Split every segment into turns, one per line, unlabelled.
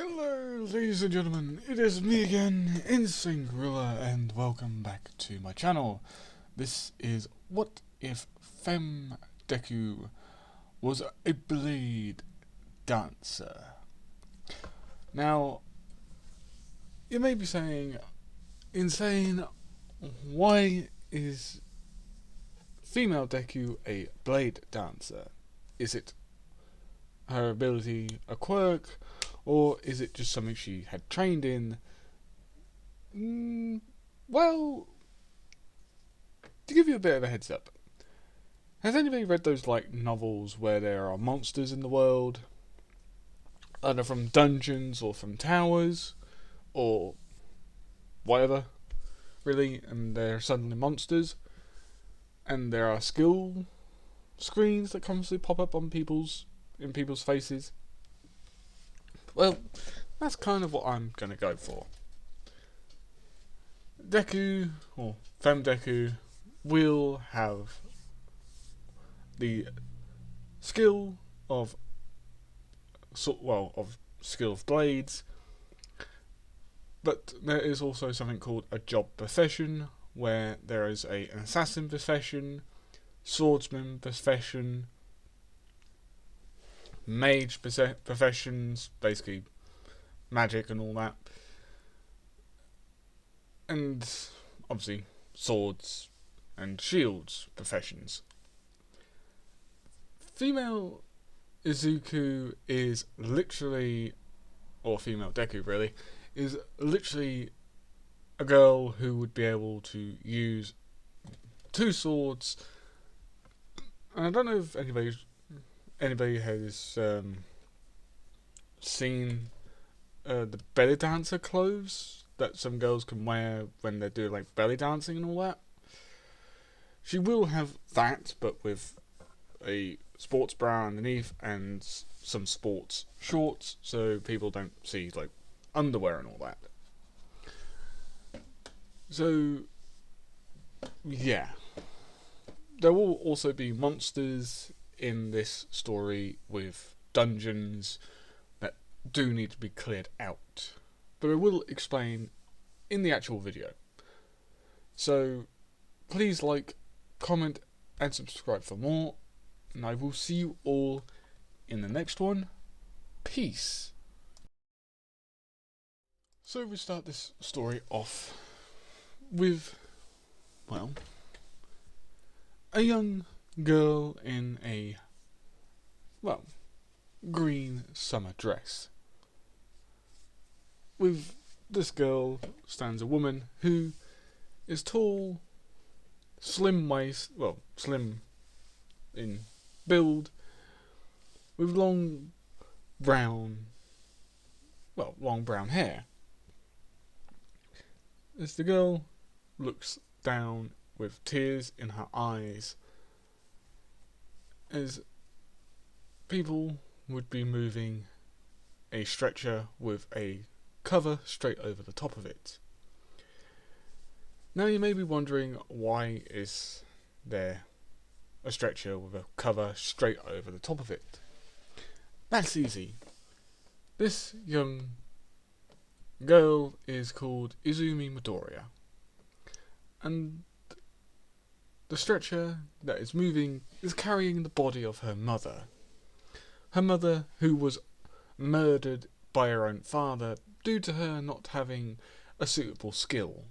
Hello, ladies and gentlemen, it is me again, Insane Gorilla, and welcome back to my channel. This is What If Femme Deku Was a Blade Dancer? Now, you may be saying, Insane, why is female Deku a blade dancer? Is it her ability a quirk? Or is it just something she had trained in? Well, to give you a bit of a heads up, has anybody read those novels where there are monsters in the world? Either from dungeons or from towers or whatever, really, and they're suddenly monsters, and there are skill screens that constantly pop up on people's faces. Well, that's kind of what I'm going to go for. Deku, or Femme Deku, will have the skill of skill of blades, but there is also something called a job profession, where there is an assassin profession, swordsman profession, mage professions, basically magic and all that, and obviously swords and shields professions. Female Izuku is literally, or female Deku really, is literally a girl who would be able to use two swords. And I don't know if anybody has seen the belly dancer clothes that some girls can wear when they do belly dancing and all that. She will have that, but with a sports bra underneath and some sports shorts, so people don't see underwear and all that. So yeah, there will also be monsters in this story with dungeons that do need to be cleared out, but I will explain in the actual video. So please comment and subscribe for more, and I will see you all in the next one. Peace. So we start this story off with, well, a young girl in a, green summer dress. With this girl stands a woman who is tall, slim in build, with long brown hair. As the girl looks down with tears in her eyes, as people would be moving a stretcher with a cover straight over the top of it. Now you may be wondering, why is there a stretcher with a cover straight over the top of it? That's easy. This young girl is called Izumi Midoriya, and the stretcher that is moving is carrying the body of her mother. Her mother, who was murdered by her own father due to her not having a suitable skill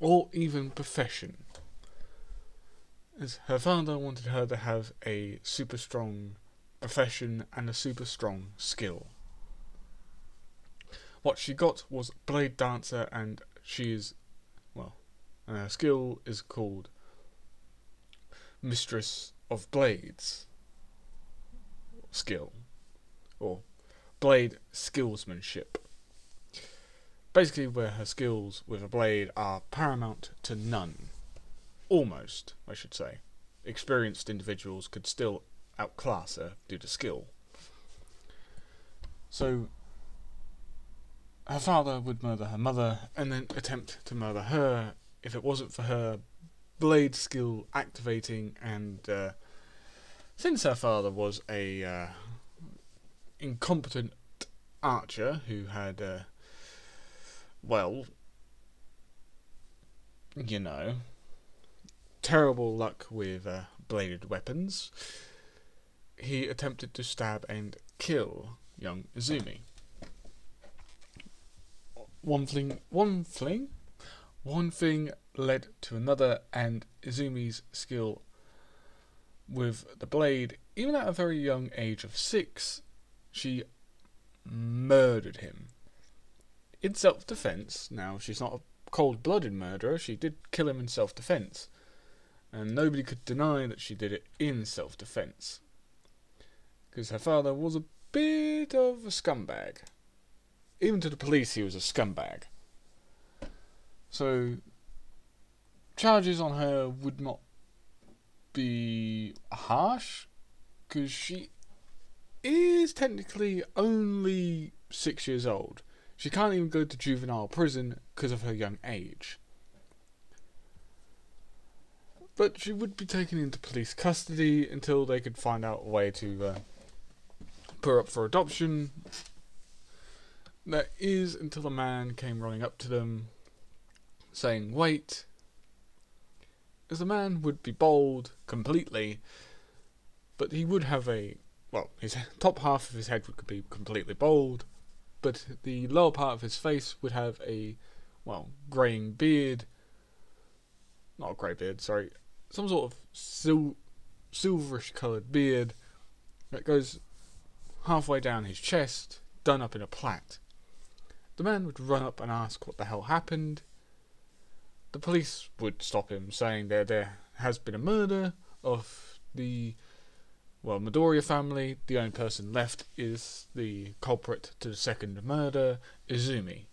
or even profession, as her father wanted her to have a super strong profession and a super strong skill. What she got was blade dancer, and she is, and her skill is called Mistress of Blades skill, or blade skillsmanship. Basically, where her skills with a blade are paramount to none. Almost, I should say. Experienced individuals could still outclass her due to skill. So her father would murder her mother and then attempt to murder her if it wasn't for her blade skill activating, and since her father was a incompetent archer who had, well, you know, terrible luck with bladed weapons, he attempted to stab and kill young Izumi. One thing led to another, and Izumi's skill with the blade, even at a very young age of 6, she murdered him. In self-defense. Now, she's not a cold-blooded murderer, she did kill him in self-defense. And nobody could deny that she did it in self-defense. Because her father was a bit of a scumbag. Even to the police, he was a scumbag. So, charges on her would not be harsh, because she is technically only 6 years old. She can't even go to juvenile prison because of her young age. But she would be taken into police custody until they could find out a way to put her up for adoption. That is until a man came running up to them saying, "Wait." As the man would be bald completely, but he would have his top half of his head would be completely bald, but the lower part of his face would have a, greying beard. Not a grey beard, sorry. Some sort of silverish coloured beard that goes halfway down his chest, done up in a plait. The man would run up and ask what the hell happened. The police would stop him, saying there has been a murder of the Midoriya family. The only person left is the culprit to the second murder, Izumi.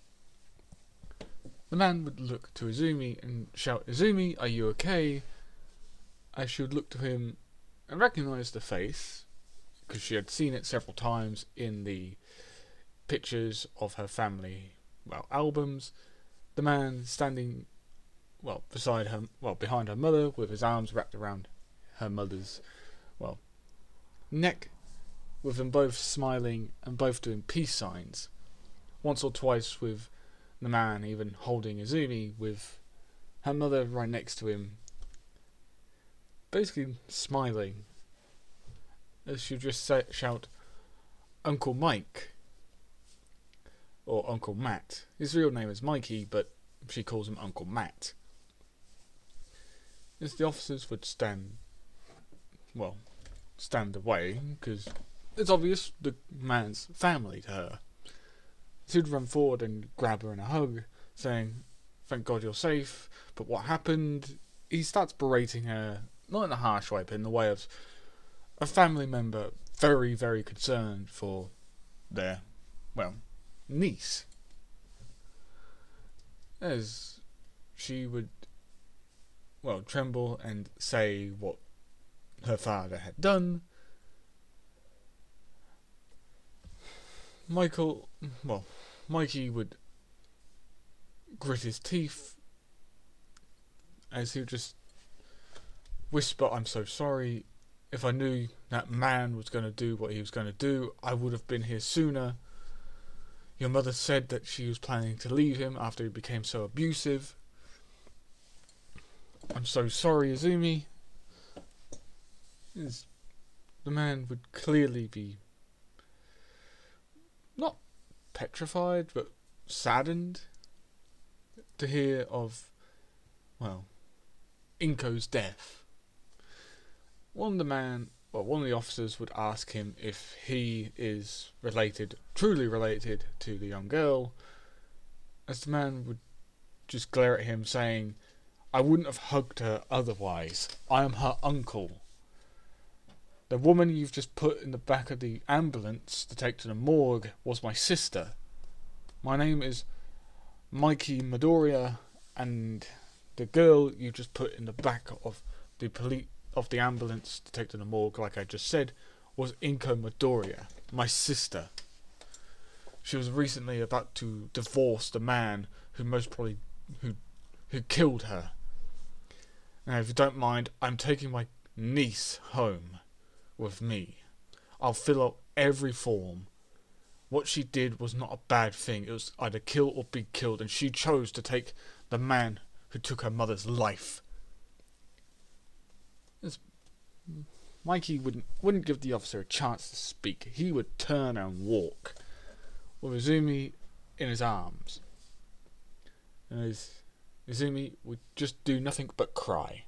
The man would look to Izumi and shout, "Izumi, are you okay?" As she would look to him and recognise the face, because she had seen it several times in the pictures of her family, albums. The man standing, beside her, behind her mother, with his arms wrapped around her mother's, neck, with them both smiling and both doing peace signs. Once or twice with the man even holding Izumi, with her mother right next to him, basically smiling, as she would just shout, "Uncle Mike," or Uncle Matt. His real name is Mikey, but she calls him Uncle Matt. As the officers would stand away, because it's obvious the man's family to her. She'd run forward and grab her in a hug, saying, "Thank God you're safe, but what happened?" He starts berating her, not in a harsh way, but in the way of a family member very, very concerned for their, niece. As she would, tremble and say what her father had done, Mikey would grit his teeth as he would just whisper, "I'm so sorry. If I knew that man was going to do what he was going to do, I would have been here sooner. Your mother said that she was planning to leave him after he became so abusive. I'm so sorry, Izumi." The man would clearly be not petrified, but saddened to hear of, Inko's death. One of the officers would ask him if he is truly related to the young girl, as the man would just glare at him saying, "I wouldn't have hugged her otherwise. I am her uncle. The woman you've just put in the back of the ambulance to take to the morgue was my sister. My name is Mikey Midoriya, and the girl you just put in the back of the ambulance to take to the morgue, like I just said, was Inko Midoriya, my sister. She was recently about to divorce the man who killed her. Now, if you don't mind, I'm taking my niece home with me. I'll fill out every form. what she did was not a bad thing. It was either kill or be killed, and she chose to take the man who took her mother's life. Mikey wouldn't give the officer a chance to speak. He would turn and walk, with Izumi in his arms. And Izumi would just do nothing but cry.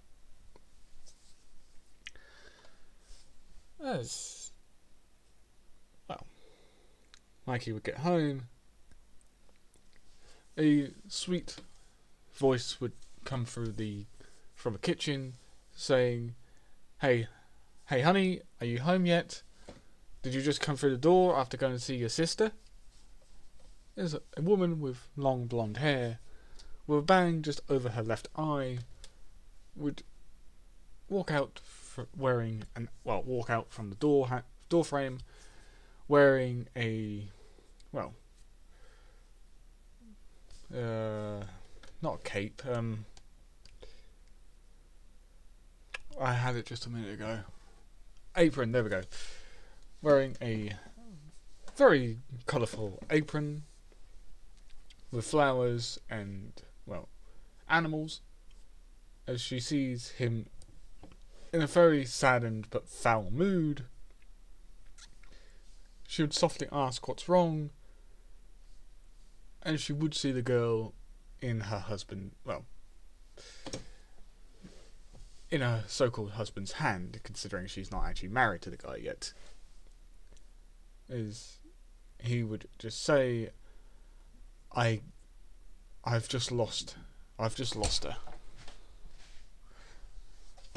As well, Mikey would get home. A sweet voice would come from the kitchen, saying, "Hey, honey, are you home yet? Did you just come through the door after going to see your sister?" There's a woman with long blonde hair, with a bang just over her left eye, would walk out from the door frame, wearing a not a cape. I had it just a minute ago. Apron. There we go. Wearing a very colourful apron with flowers and animals. As she sees him in a very saddened but foul mood, she would softly ask what's wrong, and she would see the girl in her so-called husband's hand, considering she's not actually married to the guy yet. As he would just say, I've just lost her.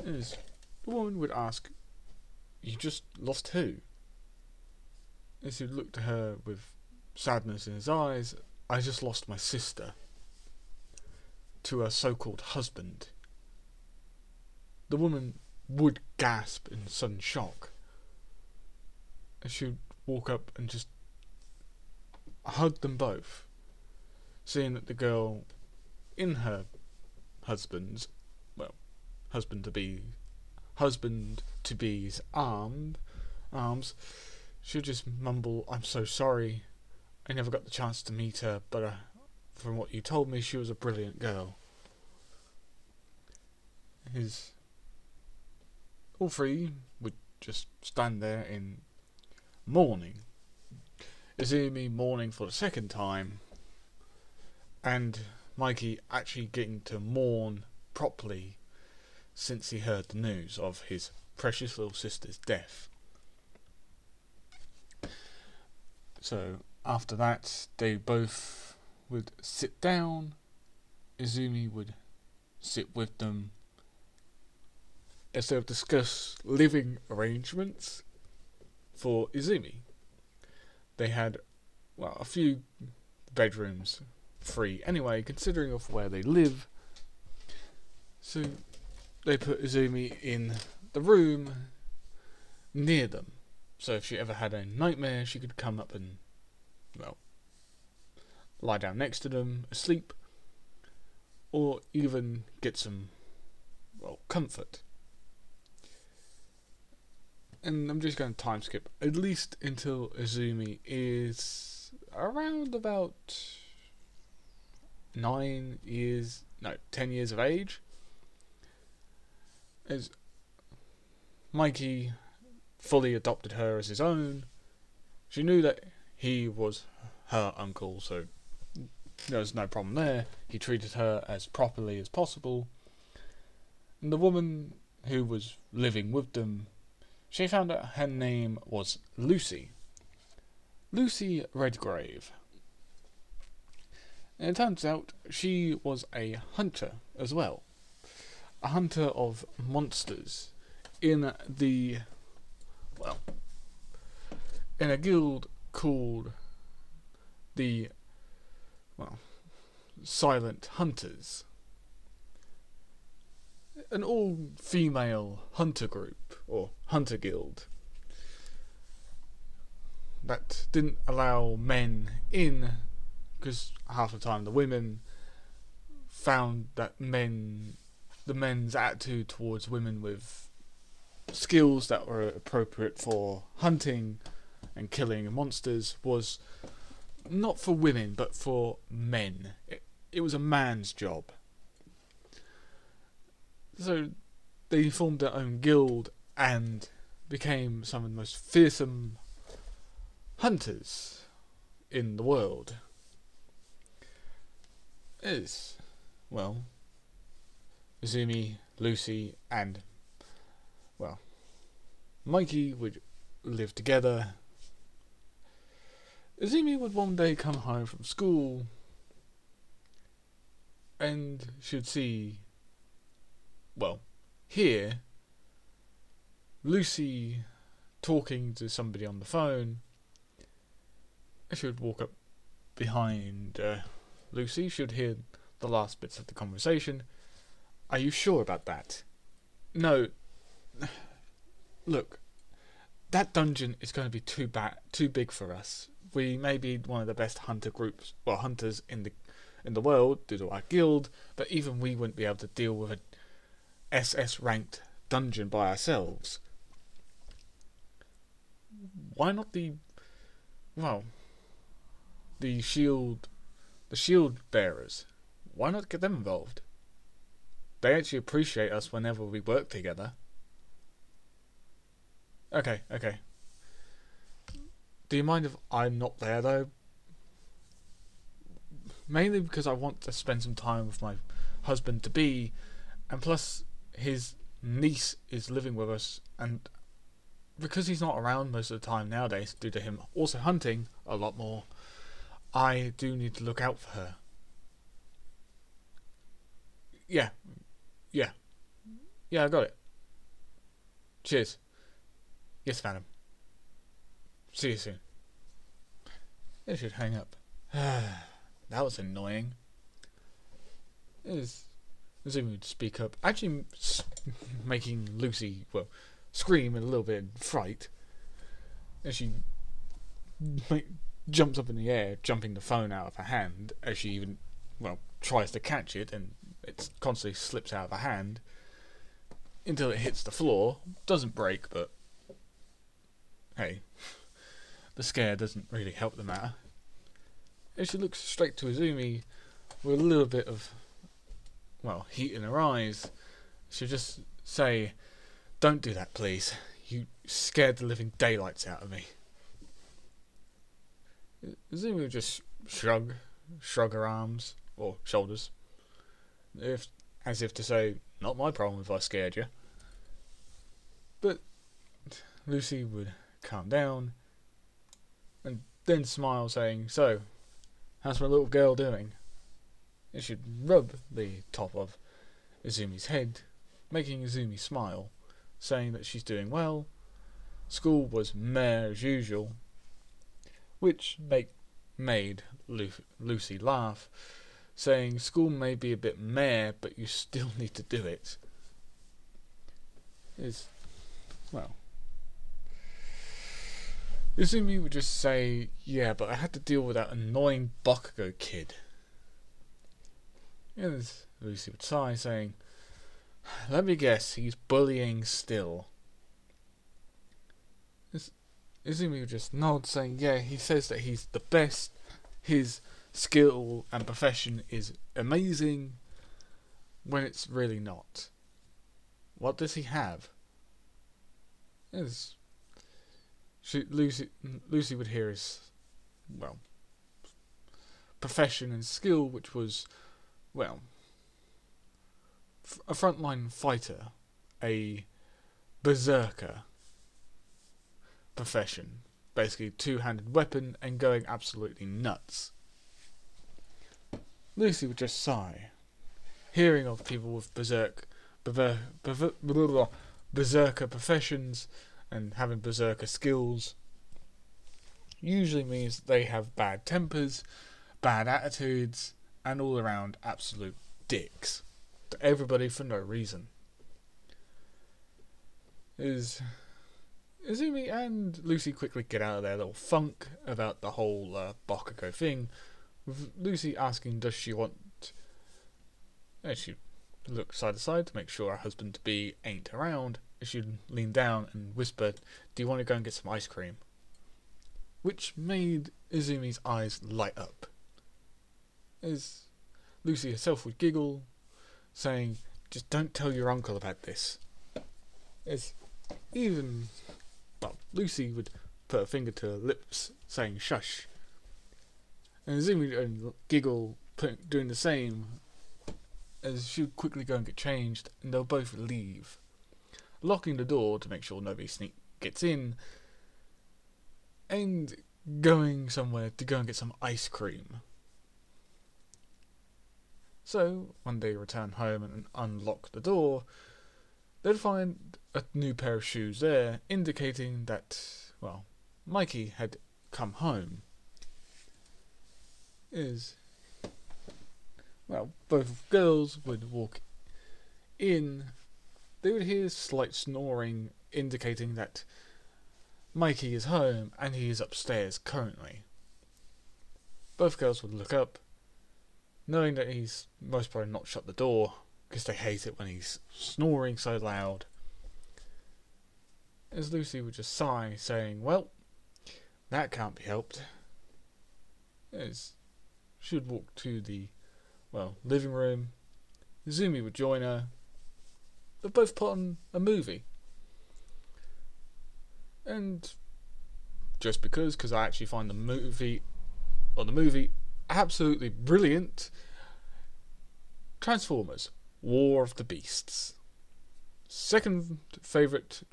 As the woman would ask, "You just lost who?" As he looked at her with sadness in his eyes, "I just lost my sister to her so-called husband." The woman would gasp in sudden shock, as she would walk up and just hug them both, seeing that the girl in her husband to be's arms, she would just mumble, "I'm so sorry. I never got the chance to meet her, but from what you told me, she was a brilliant girl." All three would just stand there in mourning. Izumi mourning for the second time, and Mikey actually getting to mourn properly since he heard the news of his precious little sister's death. So after that, they both would sit down. Izumi would sit with them as they would discuss living arrangements for Izumi. They had a few bedrooms free anyway, considering of where they live. So they put Izumi in the room near them. So if she ever had a nightmare, she could come up and lie down next to them, asleep, or even get some comfort. And I'm just going to time skip at least until Izumi is around about 10 years of age. As Mikey fully adopted her as his own, she knew that he was her uncle, so there was no problem there. He treated her as properly as possible. And the woman who was living with them, she found out her name was Lucy Redgrave. And it turns out she was a hunter as well. A hunter of monsters in a guild called the Silent Hunters. An all-female hunter group, or hunter guild, that didn't allow men in, because half the time the women found that the men's attitude towards women with skills that were appropriate for hunting and killing monsters was not for women but for men. It was a man's job. So they formed their own guild and became some of the most fearsome hunters in the world. Well, Izumi, Lucy, and, well, Mikey would live together. Izumi would one day come home from school and should hear Lucy talking to somebody on the phone. She would walk up behind Lucy, should hear the last bits of the conversation. Are you sure about that? No. Look, that dungeon is going to be too big for us. We may be one of the best hunters in the world due to our guild, but even we wouldn't be able to deal with an SS ranked dungeon by ourselves. Why not the shield bearers? Why not get them involved? They actually appreciate us whenever we work together. Okay. Do you mind if I'm not there though? Mainly because I want to spend some time with my husband-to-be, and plus his niece is living with us, and because he's not around most of the time nowadays due to him also hunting a lot more, I do need to look out for her. Yeah, I got it. Cheers. Yes, Phantom. See you soon. It should hang up. That was annoying. Assuming to speak up, actually making Lucy scream in a little bit in fright, and she jumps up in the air, jumping the phone out of her hand as she even tries to catch it, and it constantly slips out of her hand until it hits the floor. Doesn't break, but hey, the scare doesn't really help the matter. And she looks straight to Izumi with a little bit of heat in her eyes. She'll just say, "Don't do that, please. You scared the living daylights out of me." Izumi will just shrug her arms or shoulders, as if to say, "Not my problem if I scared you." But Lucy would calm down and then smile, saying, "So, how's my little girl doing?" And she'd rub the top of Izumi's head, making Izumi smile, saying that she's doing well. School was meh as usual, which made Lucy laugh, saying school may be a bit meh, but you still need to do it. Izumi would just say, "Yeah, but I had to deal with that annoying Bakugo kid." And Lucy would sigh, saying, "Let me guess, he's bullying still." Izumi would just nod, saying, "Yeah, he says that he's the best. His skill and profession is amazing, when it's really not. What does he have?" Lucy would hear his profession and skill, which was a frontline fighter, a berserker profession, basically two-handed weapon and going absolutely nuts. Lucy would just sigh, hearing of people with berserker professions and having berserker skills usually means they have bad tempers, bad attitudes, and all around absolute dicks to everybody for no reason. Izumi and Lucy quickly get out of their little funk about the whole Bakugo thing, with Lucy asking does she want... And she looks side to side to make sure her husband-to-be ain't around. She leaned down and whispered, "Do you want to go and get some ice cream?" which made Izumi's eyes light up. As Lucy herself would giggle, saying, "Just don't tell your uncle about this." As even, well, Lucy would put her finger to her lips, saying, "Shush." And Izumi would giggle, doing the same, as she would quickly go and get changed, and they'll both leave, locking the door to make sure nobody gets in, and going somewhere to go and get some ice cream. So, when they return home and unlock the door, they'd find a new pair of shoes there, indicating that, well, Mikey had come home. Both girls would walk in. They would hear slight snoring, indicating that Mikey is home and he is upstairs currently. Both girls would look up, knowing that he's most probably not shut the door, because they hate it when he's snoring so loud. As Lucy would just sigh, saying, "Well, that can't be helped." As she would walk to the, living room, Izumi would join her. They'd both put on a movie. And just because I actually find the movie absolutely brilliant, Transformers: War of the Beasts. Second favourite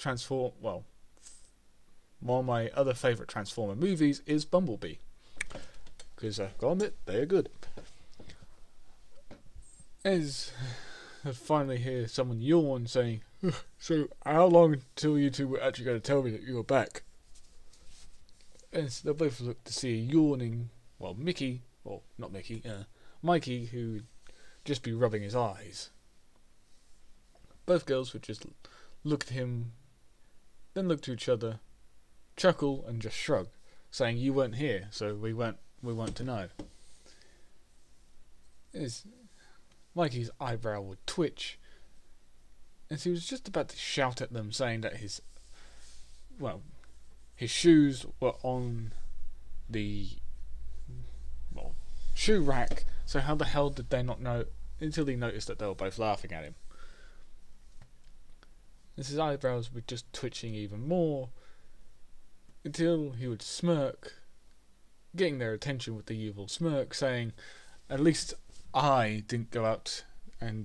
one of my other favourite Transformer movies is Bumblebee. Because I've got to admit, they are good. As I finally hear someone yawn, saying, "So, how long until you two were actually going to tell me that you were back?" As they both look to see a yawning, Mikey, who would just be rubbing his eyes. Both girls would just look at him, then look to each other, chuckle, and just shrug, saying, "You weren't here, so we weren't to know." As Mikey's eyebrow would twitch, as he was just about to shout at them, saying that his shoes were on the shoe rack, so how the hell did they not know, until he noticed that they were both laughing at him. As his eyebrows were just twitching even more, until he would smirk, getting their attention with the evil smirk, saying, "At least I didn't go out and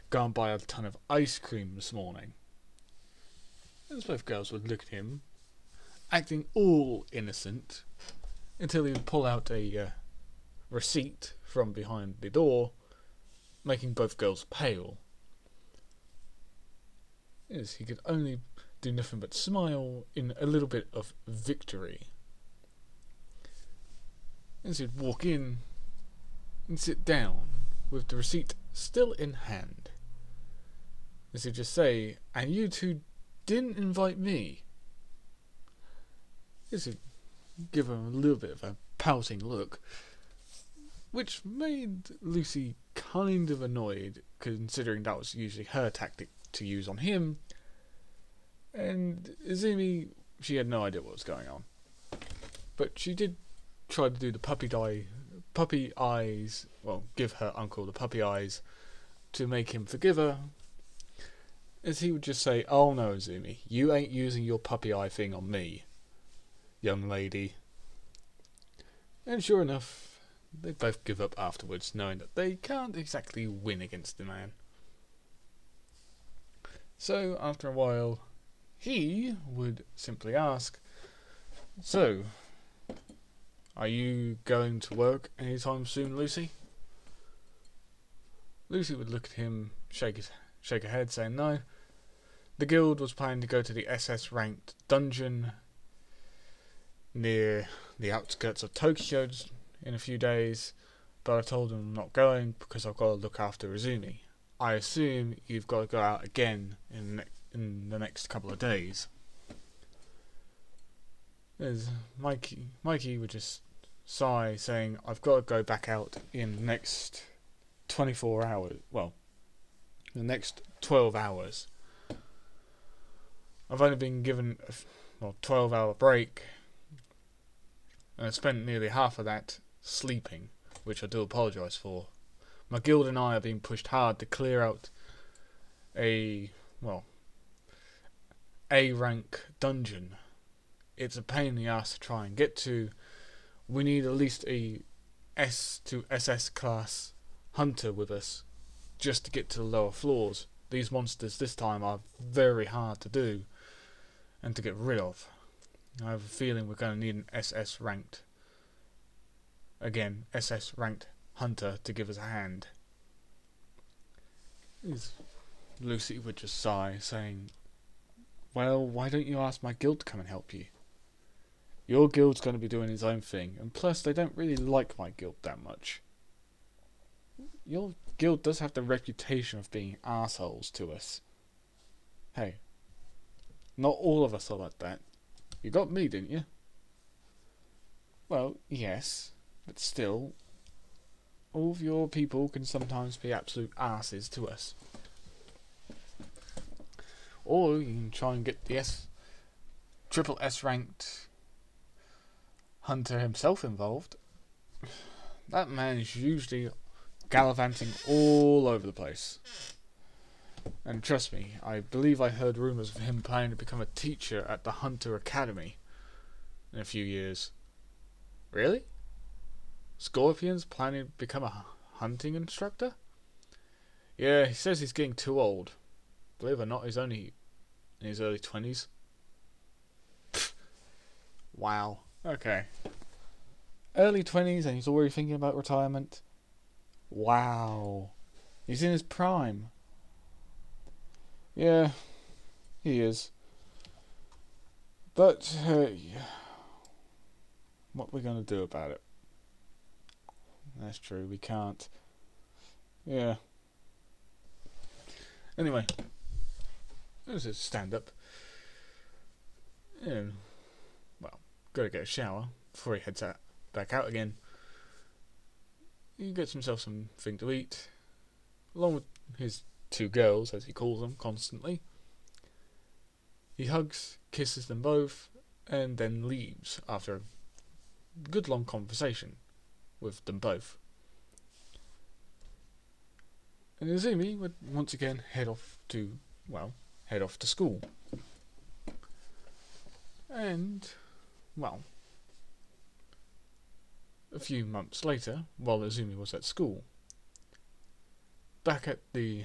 go and buy a ton of ice cream this morning." As both girls would look at him, acting all innocent, until he would pull out a receipt from behind the door, making both girls pale. Yes, he could only do nothing but smile in a little bit of victory. As he'd walk in and sit down with the receipt still in hand, as he'd just say, "And you two didn't invite me." As he'd give him a little bit of a pouting look, which made Lucy kind of annoyed, considering that was usually her tactic to use on him. And Izumi, she had no idea what was going on, but she did try to do the puppy eyes, give her uncle the puppy eyes to make him forgive her, as he would just say, "Oh no, Izumi, you ain't using your puppy eye thing on me, young lady." And sure enough, they both give up afterwards, knowing that they can't exactly win against the man. So, after a while, he would simply ask, "So, are you going to work anytime soon, Lucy?" Lucy would look at him, shake her head, saying no. The guild was planning to go to the SS ranked dungeon near the outskirts of Tokyo in a few days, but I told them I'm not going because I've got to look after Izumi. I assume you've got to go out again in the next couple of days. As Mikey would just sigh, saying, "I've got to go back out in the next 24 hours. The next 12 hours. I've only been given a 12-hour break and I spent nearly half of that sleeping, which I do apologise for. My guild and I are being pushed hard to clear out a, well, A rank dungeon. It's a pain in the ass to try and get to. We need at least a S to SS class hunter with us just to get to the lower floors. These monsters this time are very hard to do and to get rid of. I have a feeling we're going to need an SS ranked, again, SS ranked hunter to give us a hand. Lucy would just sigh, saying, well, why don't you ask my guild to come and help you? Your guild's going to be doing its own thing, and plus they don't really like my guild that much. Your guild does have the reputation of being assholes to us. Hey, not all of us are like that. You got me, didn't you? Well, yes, but still, all of your people can sometimes be absolute asses to us. Or you can try and get the triple S ranked hunter himself involved. That man is usually gallivanting all over the place. And trust me, I believe I heard rumours of him planning to become a teacher at the Hunter Academy in a few years. Really? Scorpion's planning to become a hunting instructor? Yeah, he says he's getting too old. Believe it or not, he's only in his early 20s. Wow. Okay. Early 20s and he's already thinking about retirement? Wow. He's in his prime. Yeah, he is. But, what we're going to do about it? That's true, we can't. Yeah. Anyway, this is stand up. And, well, gotta get a shower before he heads back out again. He gets himself something to eat, along with his two girls, as he calls them, constantly. He hugs, kisses them both, and then leaves after a good long conversation with them both. And Izumi would once again head off to school. And, well, a few months later, while Izumi was at school, back at the,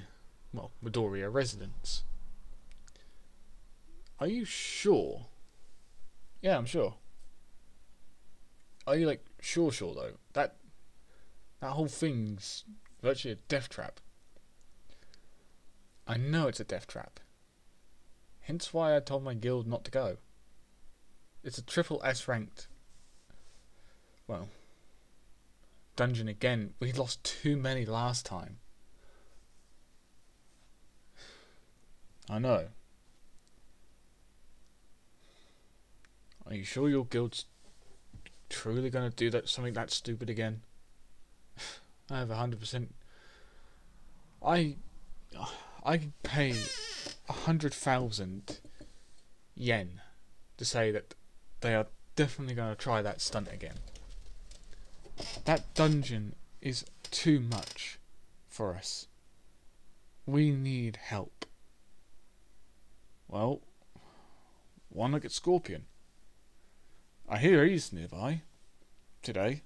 Midoriya residence. Are you sure? Yeah, I'm sure. Are you, sure though? That whole thing's virtually a death trap. I know it's a death trap. Hence why I told my guild not to go. It's a triple S ranked, dungeon again. We lost too many last time. I know. Are you sure your guild's truly going to do something that stupid again? I have 100%. I could pay 100,000 yen to say that they are definitely going to try that stunt again. That dungeon is too much for us. We need help. Well, why not get Scorpion? I hear he's nearby today.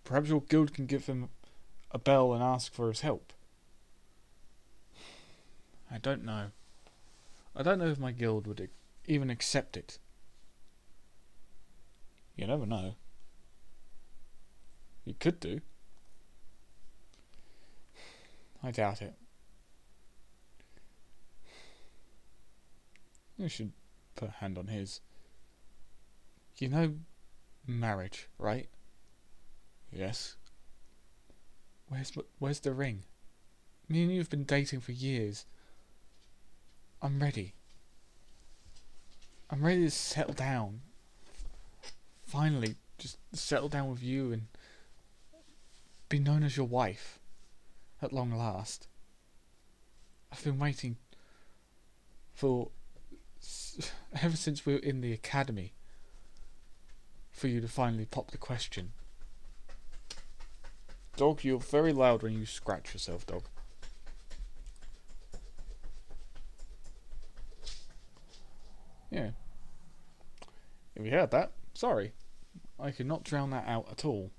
Perhaps your guild can give him a bell and ask for his help. I don't know. I don't know if my guild would even accept it. You never know. You could do. I doubt it. You should put a hand on his. You know marriage, right? Yes. Where's the ring? Me and you have been dating for years. I'm ready. I'm ready to settle down. Finally, just settle down with you and be known as your wife. At long last. I've been waiting for ever since we were in the academy. for you to finally pop the question. Dog, you're very loud when you scratch yourself, dog. Yeah. If you heard that, sorry. I could not drown that out at all.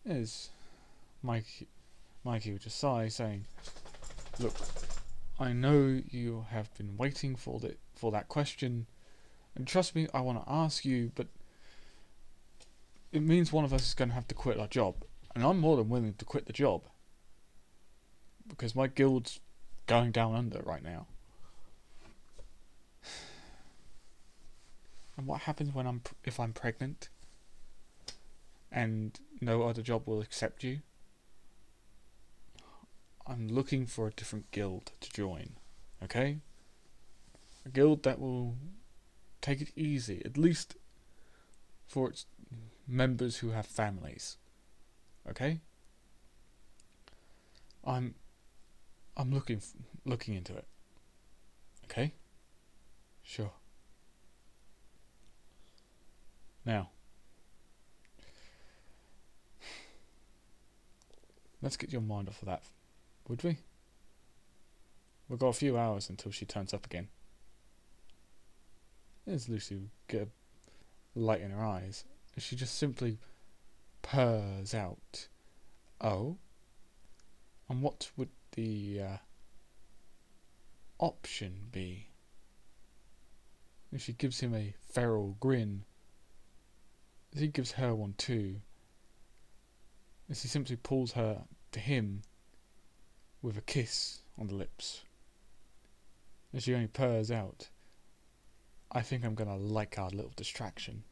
Is Mikey would just sigh, saying, "Look, I know you have been waiting for that question, and trust me, I want to ask you, but it means one of us is going to have to quit our job, and I'm more than willing to quit the job because my guild's going down under right now." And what happens when if I'm pregnant and no other job will accept you? I'm looking for a different guild to join, okay? A guild that will take it easy, at least for its members who have families, okay? I'm looking into it, okay? Sure. Now, let's get your mind off of that, would we? We've got a few hours until she turns up again. As Lucy get a light in her eyes, she just simply purrs out, "Oh? And what would the option be?" And she gives him a feral grin. He gives her one too, as he simply pulls her to him with a kiss on the lips. And she only purrs out, "I think I'm gonna like our little distraction."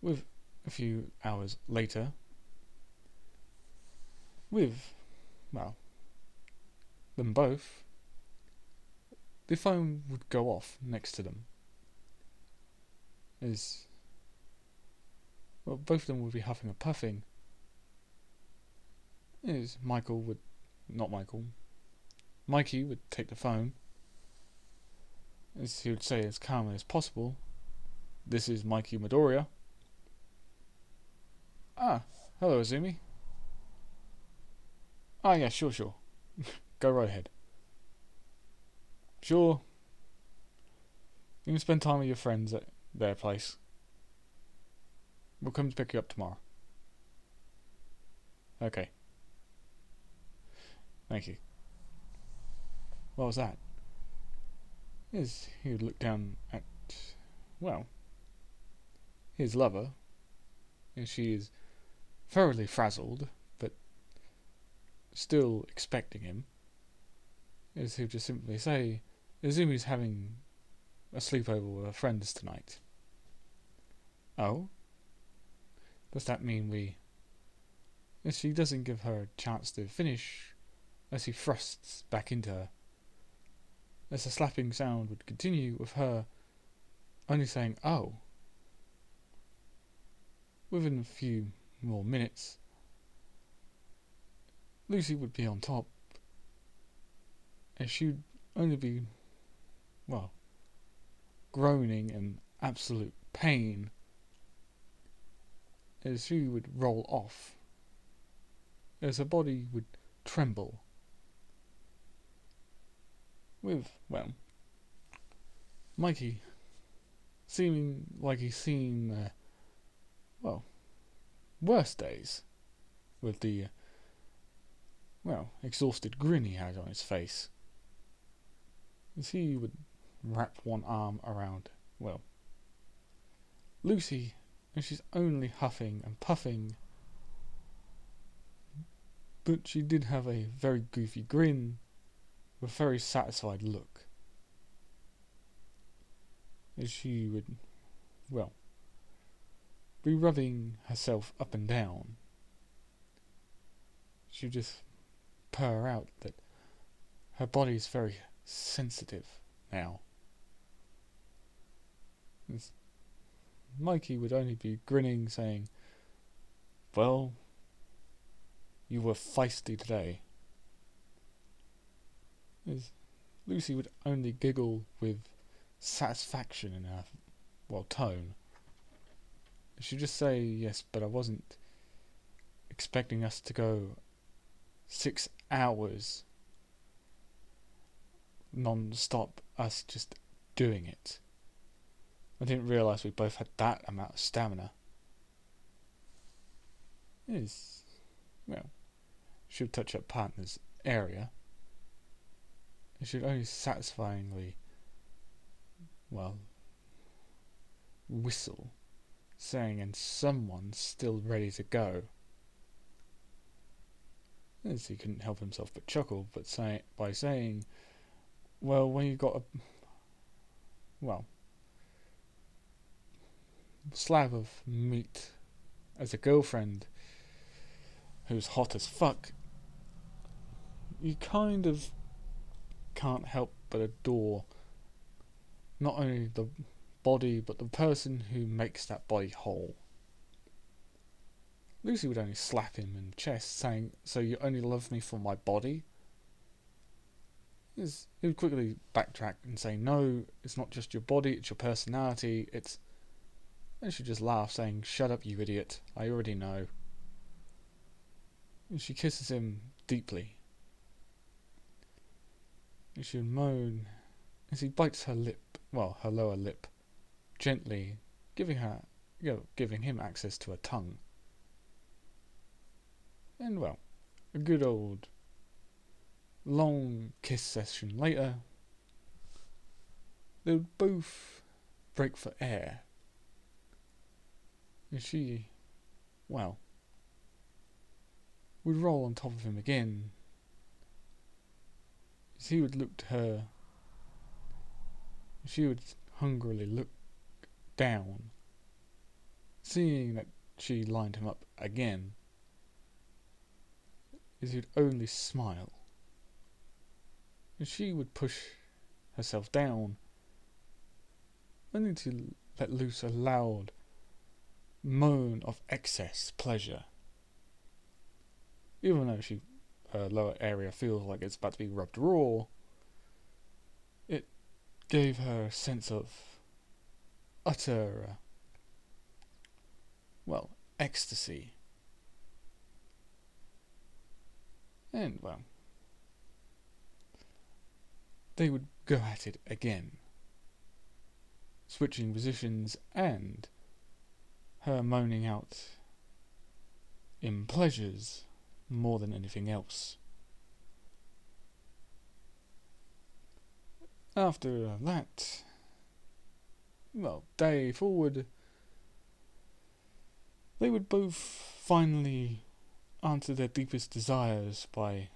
With a few hours later, with, well, them both, the phone would go off next to them. As, well, both of them would be huffing and puffing. As Mikey would take the phone, as he would say as calmly as possible, "This is Mikey Midoriya." "Ah, hello, Azumi." "Ah, yeah, sure. Go right ahead." "Sure. You can spend time with your friends at their place. We'll come to pick you up tomorrow." "Okay. Thank you." What was that? As he would look down at, well, his lover, and she is thoroughly frazzled, but still expecting him, as he would just simply say, "Izumi's having a sleepover with her friends tonight." "Oh? Does that mean we..." As she doesn't give her a chance to finish, as he thrusts back into her, as the slapping sound would continue with her only saying, "Oh." Within a few more minutes, Lucy would be on top, and she'd only be, well, groaning in absolute pain, as she would roll off, as her body would tremble, with, well, Mikey seeming like he's seen, well, worse days, with the, well, exhausted grin he had on his face, as he would wrap one arm around, well, Lucy, and she's only huffing and puffing, but she did have a very goofy grin, with a very satisfied look, as she would, well, be rubbing herself up and down. She would just purr out that her body is very sensitive now. As Mikey would only be grinning, saying, "Well, you were feisty today." As Lucy would only giggle with satisfaction in her, tone. She'd just say, yes, but I wasn't expecting us to go 6 hours non-stop, us just doing it. I didn't realise we both had that amount of stamina. Well, she'll touch her partner's area. And she'd only satisfyingly, whistle, saying, and someone's still ready to go. As he couldn't help himself but chuckle, by saying, well, when you've got a, slab of meat as a girlfriend who's hot as fuck, you kind of can't help but adore not only the body but the person who makes that body whole. Lucy would only slap him in the chest, saying, so you only love me for my body? He would quickly backtrack and say, no, it's not just your body, it's your personality, it's... And she'd just laugh, saying, shut up, you idiot, I already know. And she kisses him deeply. And she would moan as he bites her lip, her lower lip, gently, giving him access to her tongue. And a good old long kiss session later, they would both break for air. And she, would roll on top of him again. As he would look to her, she would hungrily look down, seeing that she lined him up again. As he would only smile. And she would push herself down, only to let loose a loud moan of excess pleasure. Even though her lower area feels like it's about to be rubbed raw, it gave her a sense of utter, ecstasy. And, they would go at it again, switching positions and her moaning out in pleasures more than anything else. After that, day forward, they would both finally answer their deepest desires by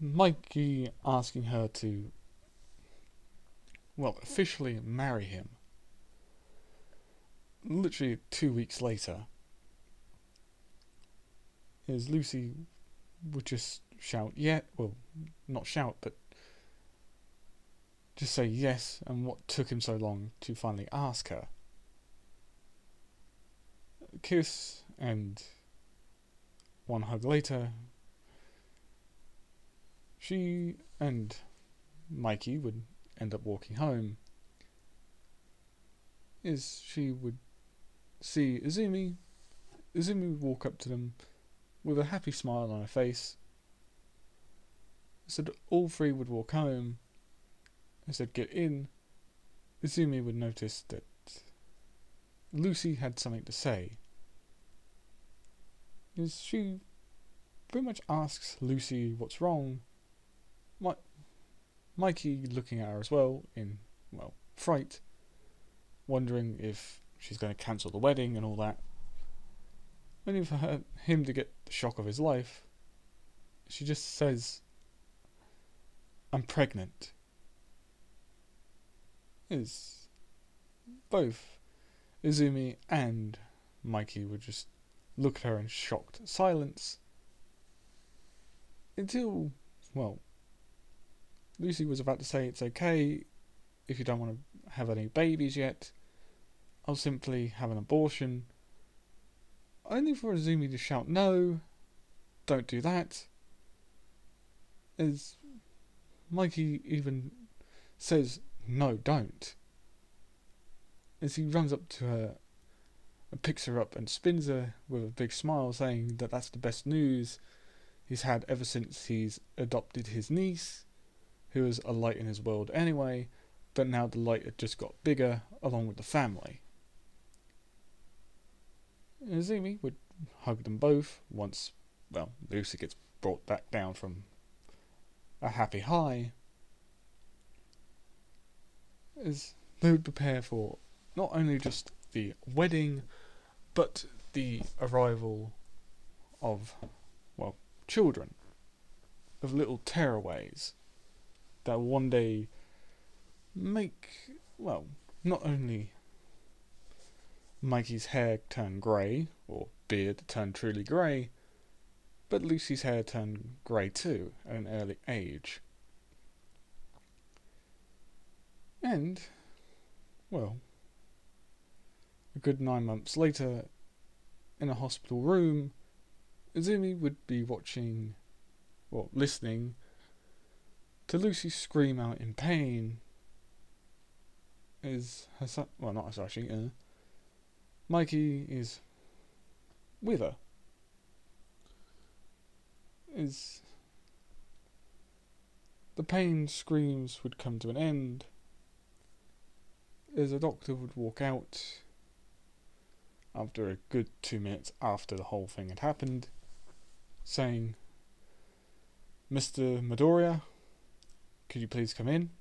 Mikey asking her to officially marry him. Literally 2 weeks later, as Lucy would just shout not shout, but just say yes, and what took him so long to finally ask her. Kiss, and one hug later, she and Mikey would end up walking home. As she would see Izumi would walk up to them with a happy smile on her face. So all three would walk home. As they'd get in, Izumi would notice that Lucy had something to say. As she pretty much asks Lucy what's wrong, Mikey looking at her as well in, fright, wondering if she's going to cancel the wedding and all that. Only for him to get the shock of his life, she just says, I'm pregnant. Both Izumi and Mikey would just look at her in shocked silence until, Lucy was about to say it's okay if you don't want to have any babies yet. I'll simply have an abortion. Only for Izumi to shout, no, don't do that. As, Mikey even says, "No, don't." As he runs up to her and picks her up and spins her with a big smile, saying that that's the best news he's had ever since he's adopted his niece, who was a light in his world anyway, but now the light had just got bigger along with the family. Izumi would hug them both once, Lucy gets brought back down from a happy high, as they would prepare for not only just the wedding, but the arrival of, children, of little tearaways that will one day make, not only Mikey's hair turn grey, or beard turn truly grey, but Lucy's hair turn grey too at an early age. And, a good 9 months later, in a hospital room, Izumi would be listening to Lucy scream out in pain as not Hasashi, Mikey is with her. As the pain screams would come to an end, as a doctor would walk out after a good 2 minutes after the whole thing had happened, saying, "Mr. Midoriya, could you please come in?"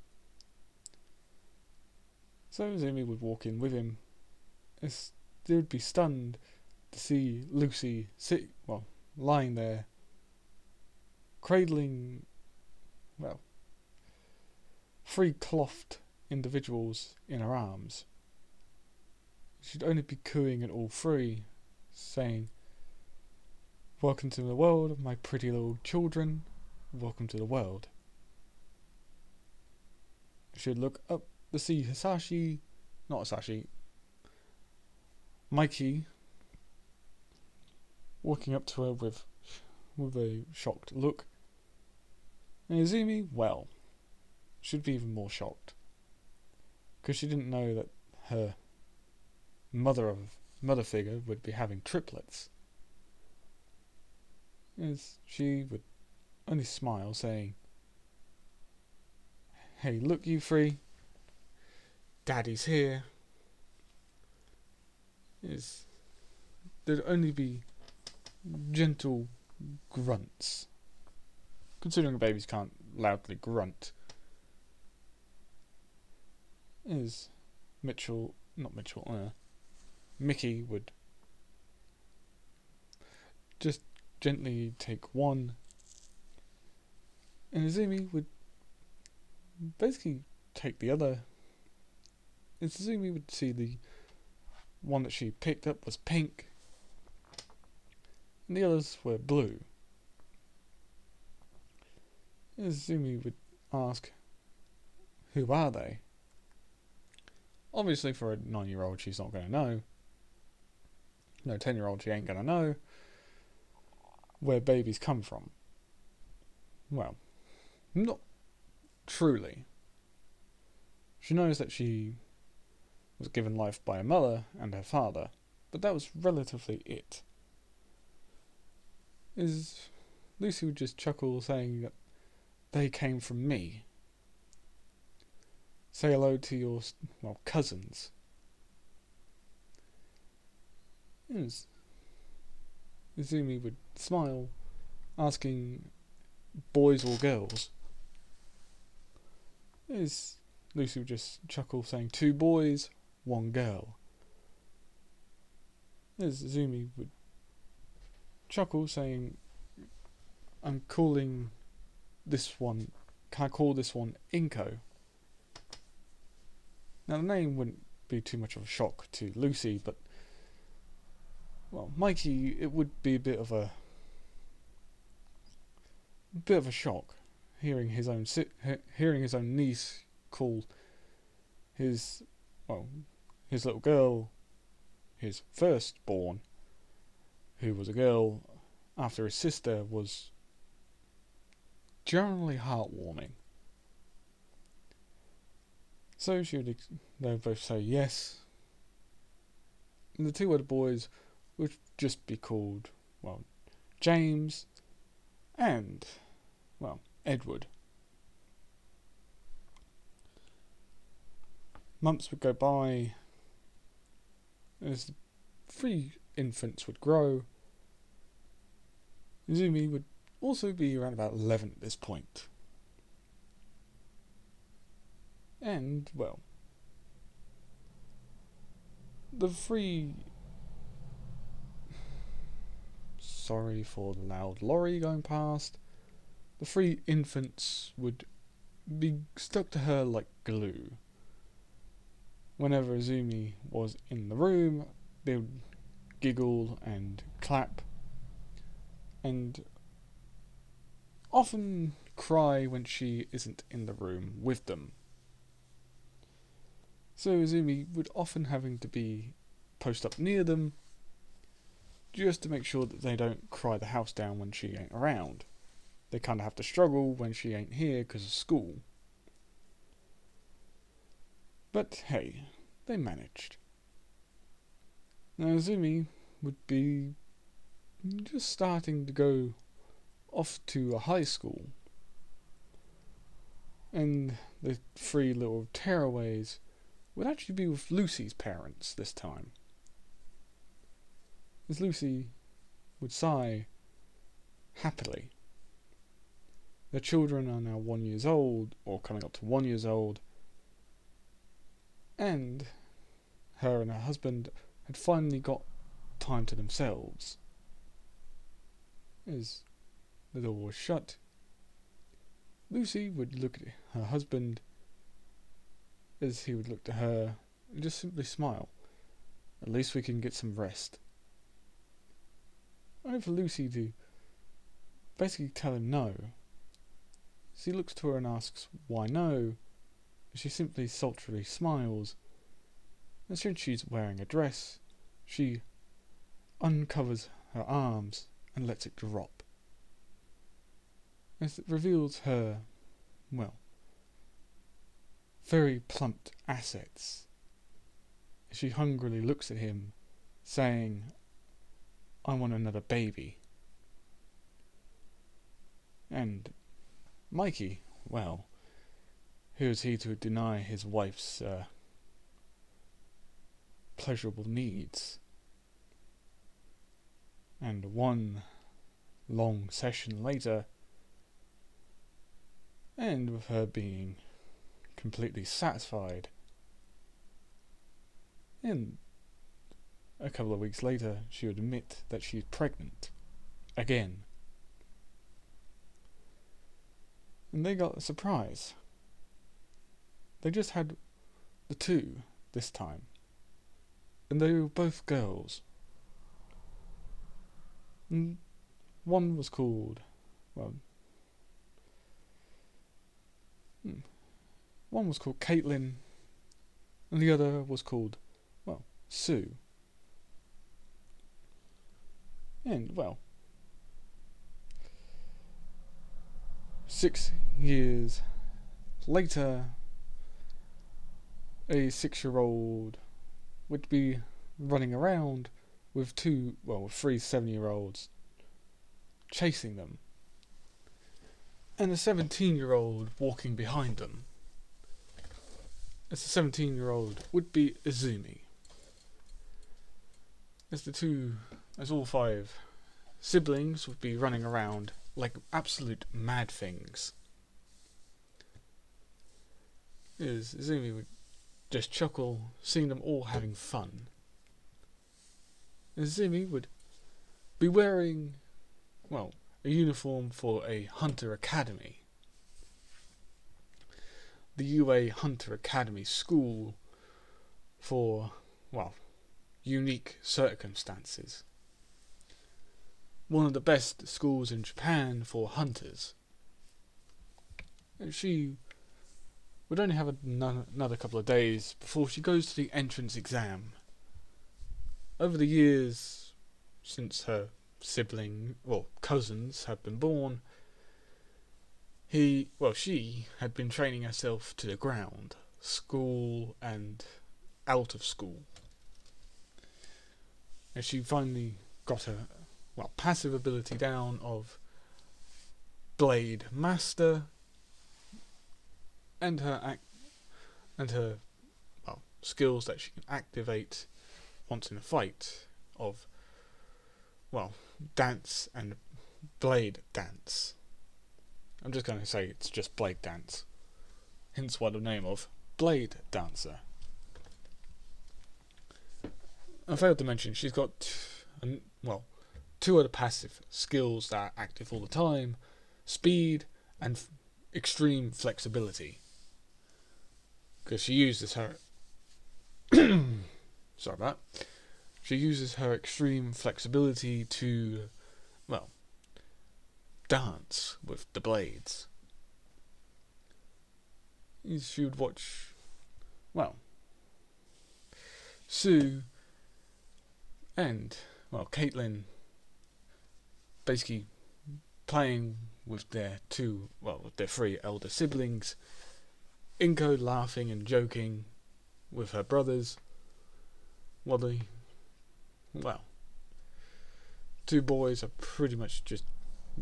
So Izumi would walk in with him, as they would be stunned to see Lucy lying there, cradling, 3 clothed individuals in her arms. She'd only be cooing at all 3, saying, "Welcome to the world, my pretty little children. Welcome to the world." She'd look up to see Mikey, walking up to her with a shocked look. And Izumi, should be even more shocked, because she didn't know that her mother figure would be having triplets. As she would only smile, saying, "Hey, look, you 3, Daddy's here." There'd only be gentle grunts, considering babies can't loudly grunt. As Mickey would just gently take one, and Izumi would basically take the other. Izumi would see the one that she picked up was pink, and the others were blue. Izumi would ask, "Who are they?" Obviously, for a 9-year-old, she's not going to know. No, 10-year-old, she ain't going to know where babies come from. Not truly. She knows that she was given life by her mother and her father, but that was relatively it. Lucy would just chuckle, saying that they came from me. Say hello to your cousins. Izumi would smile, asking, "Boys or girls?" Lucy would just chuckle, saying, "2 boys, 1 girl." Izumi would chuckle, saying, "I'm calling this one, can I call this one Inko?" Now, the name wouldn't be too much of a shock to Lucy, but Mikey, it would be a bit of a shock hearing his own niece call his little girl, his firstborn, who was a girl after his sister, was generally heartwarming. So they would both say yes, and the two other boys would just be called, well, James and, well, Edward. Months would go by as the three infants would grow. Izumi would also be around about 11 at this point. And, well, the three... Sorry for the loud lorry going past. The three infants would be stuck to her like glue. Whenever Izumi was in the room, they would giggle and clap, and often cry when she isn't in the room with them. So Izumi would often having to be post up near them just to make sure that they don't cry the house down when she ain't around. They kind of have to struggle when she ain't here because of school. But hey, they managed. Now Izumi would be just starting to go off to a high school, and the three little tearaways would actually be with Lucy's parents this time, as Lucy would sigh happily. Their children are now 1 year old, or coming up to 1 year old, and her and her husband had finally got time to themselves. As the door was shut, Lucy would look at her husband as he would look to her and just simply smile. At least we can get some rest. Only for Lucy to basically tell him no. As he looks to her and asks why no, she simply sultrily smiles, and since she's wearing a dress, she uncovers her arms and lets it drop, as it reveals her, well, very plump assets. She hungrily looks at him, saying, "I want another baby." And Mikey, well, who is he to deny his wife's pleasurable needs? And one long session later, and with her being completely satisfied, and a couple of weeks later she would admit that she's pregnant again. And they got a surprise. They just had the two this time, and they were both girls. And one was called, well, one was called Caitlin, and the other was called, well, Sue. And, well, 6 years later, a 6-year-old would be running around with three 7-year-olds chasing them, and a 17-year-old walking behind them. As the 17-year-old would be Izumi. As all 5 siblings would be running around like absolute mad things. As Izumi would just chuckle, seeing them all having fun. Izumi would be wearing, well, a uniform for a Hunter Academy. The UA Hunter Academy school for, well, unique circumstances. One of the best schools in Japan for hunters. And she would only have another couple of days before she goes to the entrance exam. Over the years, since her cousins have been born, she had been training herself to the ground, school and out of school. And she finally got her passive ability down of Blade Master, and her skills that she can activate once in a fight of Dance and Blade Dance. I'm just going to say it's just Blade Dance, hence why the name of Blade Dancer. I failed to mention she's got two other passive skills that are active all the time: speed and extreme flexibility. Because she uses her sorry about that. She uses her extreme flexibility to dance with the blades. She would watch Sue and Caitlin basically playing with their three elder siblings. Inko laughing and joking with her brothers, while the two boys are pretty much just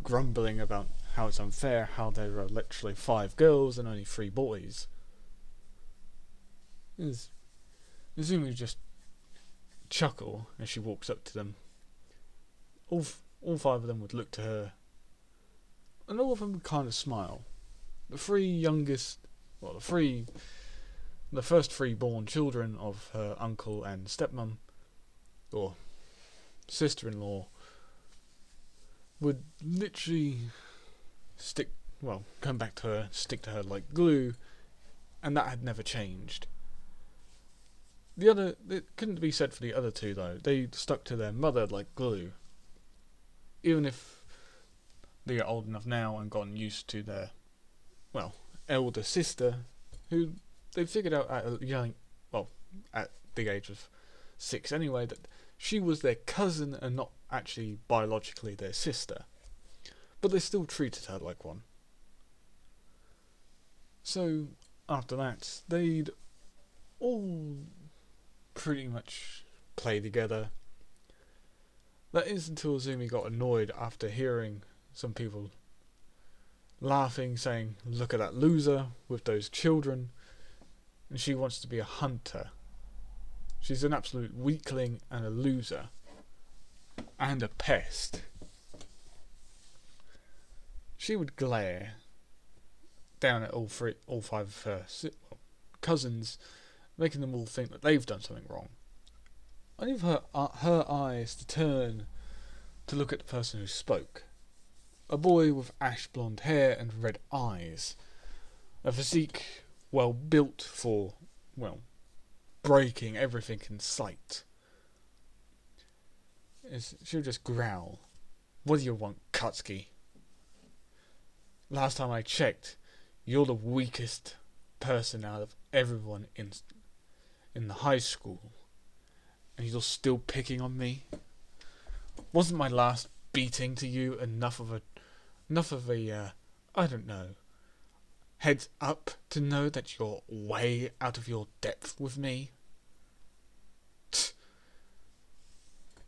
grumbling about how it's unfair how there are literally 5 girls and only 3 boys. Izumi just chuckle as she walks up to them. All 5 of them would look to her, and all of them would kind of smile. The 3 youngest, the first 3 born children of her uncle and stepmom, or sister-in-law, would literally come back to her, stick to her like glue, and that had never changed. It couldn't be said for the other 2 though. They stuck to their mother like glue. Even if they are old enough now and gotten used to their, elder sister, who they figured out at the age of 6 anyway, that she was their cousin and not actually biologically their sister. But they still treated her like one. So, after that, they'd all pretty much play together. That is until Izumi got annoyed after hearing some people laughing, saying, "Look at that loser with those children," and she wants to be a hunter. She's an absolute weakling and a loser. And a pest. She would glare down at all 5 of her cousins, making them all think that they've done something wrong. Only for her eyes to turn to look at the person who spoke. A boy with ash blonde hair and red eyes. A physique well built for, breaking everything in sight. She'll just growl. "What do you want, Katsuki? Last time I checked, you're the weakest person out of everyone in the high school, and you're still picking on me? Wasn't my last beating to you enough of a I don't know, heads up to know that you're way out of your depth with me?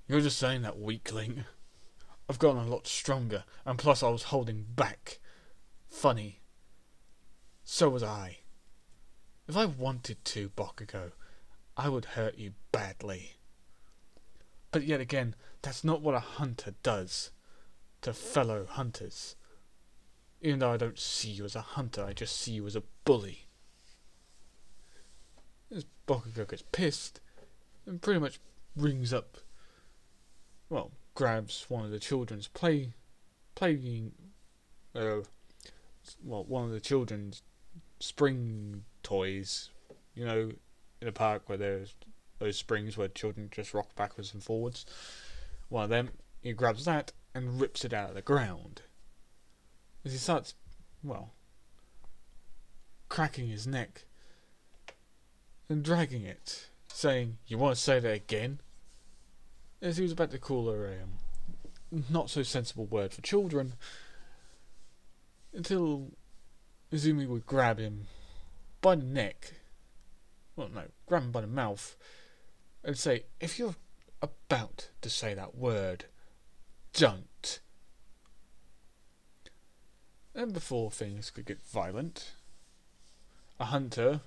You're just saying that, weakling. I've gotten a lot stronger, and plus I was holding back. Funny. So was I. If I wanted to, Bakugo, I would hurt you badly. But yet again, that's not what a hunter does to fellow hunters. Even though I don't see you as a hunter, I just see you as a bully." As Bakugo gets pissed, and pretty much rings up, grabs one of the children's one of the children's spring toys, in a park where there's those springs where children just rock backwards and forwards. One of them, he grabs that and rips it out of the ground. As he starts, cracking his neck and dragging it, saying, "You want to say that again?" As he was about to call her a not so sensible word for children, until Izumi would grab him by the neck well, no, grab him by the mouth and say, if you're about to say that word, don't. And before things could get violent, a hunter,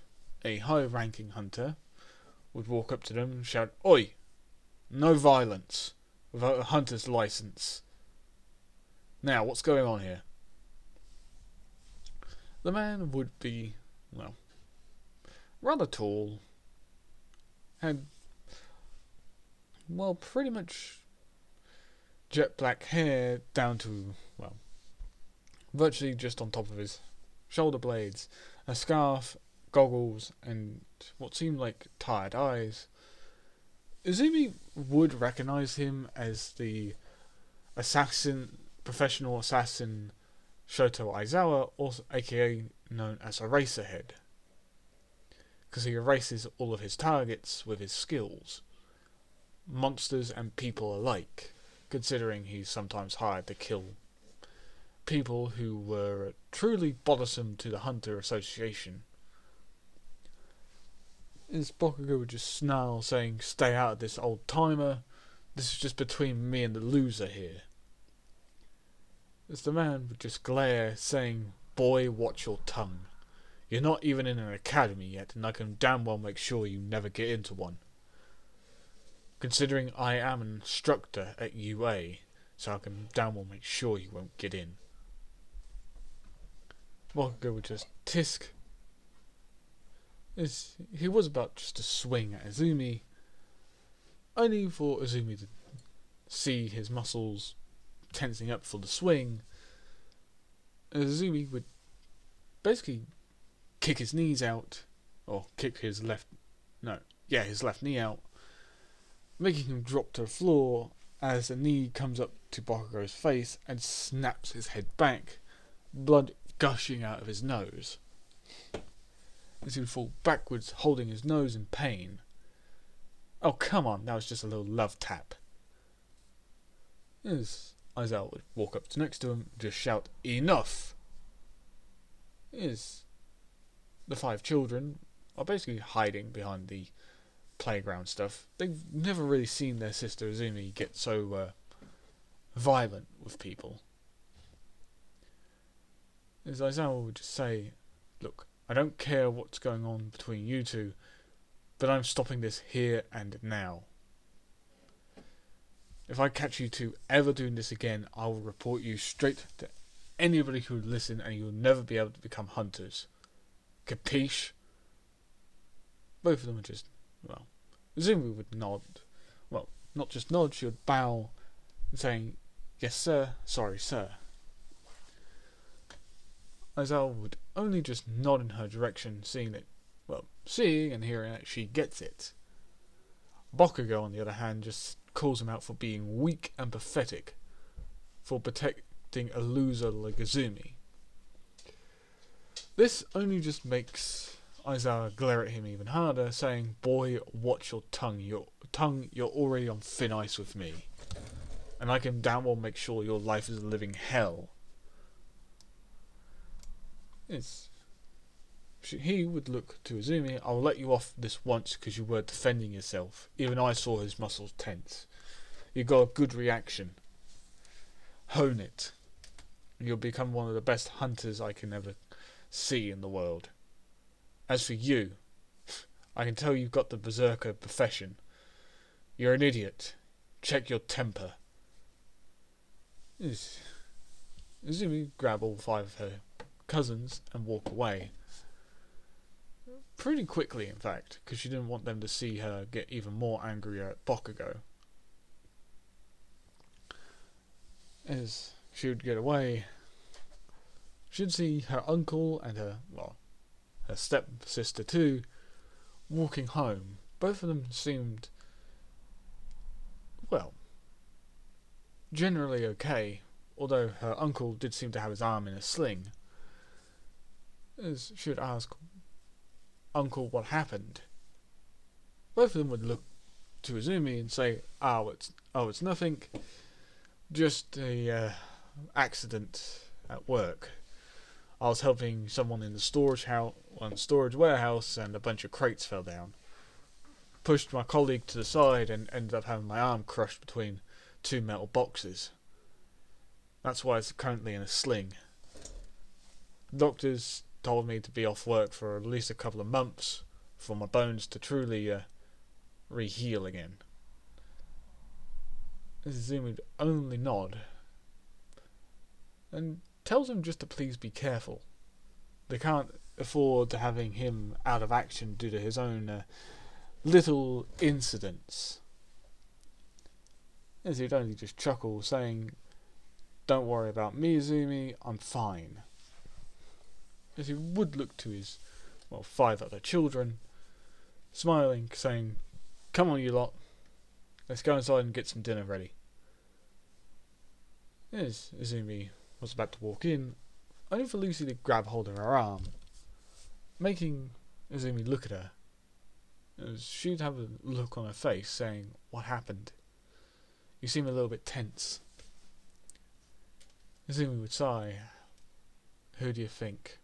a high-ranking hunter, would walk up to them and shout, "Oi! No violence without a hunter's license. Now, what's going on here?" The man would be, well, rather tall, had, well, pretty much jet black hair down to, well, virtually just on top of his shoulder blades, a scarf, goggles, and what seemed like tired eyes. Izumi would recognize him as the professional assassin Shoto Aizawa, also aka known as Eraserhead, because he erases all of his targets with his skills, monsters and people alike, considering he's sometimes hired to kill people who were truly bothersome to the Hunter Association. As Bakugo would just snarl, saying, "Stay out of this, old timer. This is just between me and the loser here." As the man would just glare, saying, "Boy, watch your tongue. You're not even in an academy yet, and I can damn well make sure you never get into one. Considering I am an instructor at UA, so I can damn well make sure you won't get in." Bakugo would just tisk. He was about just to swing at Izumi, only for Izumi to see his muscles tensing up for the swing. Izumi would basically kick his knees out, or kick his left knee out, making him drop to the floor as the knee comes up to Bakugo's face and snaps his head back, blood gushing out of his nose. As he would fall backwards, holding his nose in pain. "Oh, come on, that was just a little love tap." As Aizawa would walk up to next to him, just shout, "Enough!" As the 5 children are basically hiding behind the playground stuff. They've never really seen their sister Izumi get so violent with people. As Aizawa would just say, "Look, I don't care what's going on between you two, but I'm stopping this here and now. If I catch you two ever doing this again, I will report you straight to anybody who would listen, and you'll never be able to become hunters. Capiche?" Both of them would just, well, Izumi would nod. Well, not just nod, she would bow, saying, "Yes, sir. Sorry, sir." Aizawa would only just nod in her direction, seeing and hearing that she gets it. Bakugo, on the other hand, just calls him out for being weak and pathetic, for protecting a loser like Izumi. This only just makes Aizawa glare at him even harder, saying, "Boy, watch your tongue. You're already on thin ice with me, and I can damn well make sure your life is a living hell." He would look to Izumi. "I'll let you off this once because you were defending yourself. Even I saw his muscles tense. You got a good reaction. Hone it. You'll become one of the best hunters I can ever see in the world. As for you, I can tell you've got the berserker profession. You're an idiot. Check your temper." Izumi grab all 5 of her cousins and walk away. Pretty quickly, in fact, because she didn't want them to see her get even more angry at Bakugo. As she would get away, she'd see her uncle and her stepsister too, walking home. Both of them seemed, well, generally okay, although her uncle did seem to have his arm in a sling. As she would ask, "Uncle, what happened?" Both of them would look to Izumi and say, it's nothing, just a accident at work. I was helping someone in the storage warehouse, and a bunch of crates fell down. Pushed my colleague to the side and ended up having my arm crushed between two metal boxes. That's why it's currently in a sling. Doctors told me to be off work for at least a couple of months for my bones to truly re-heal again. Izumi would only nod and tells him just to please be careful. They can't afford to having him out of action due to his own little incidents. As he'd only just chuckle, saying, "Don't worry about me, Izumi, I'm fine." As he would look to his, 5 other children, smiling, saying, "Come on, you lot, let's go inside and get some dinner ready." As Izumi was about to walk in, only for Lucy to grab hold of her arm, making Izumi look at her. As she'd have a look on her face, saying, "What happened? You seem a little bit tense." Izumi would sigh. "Who do you think?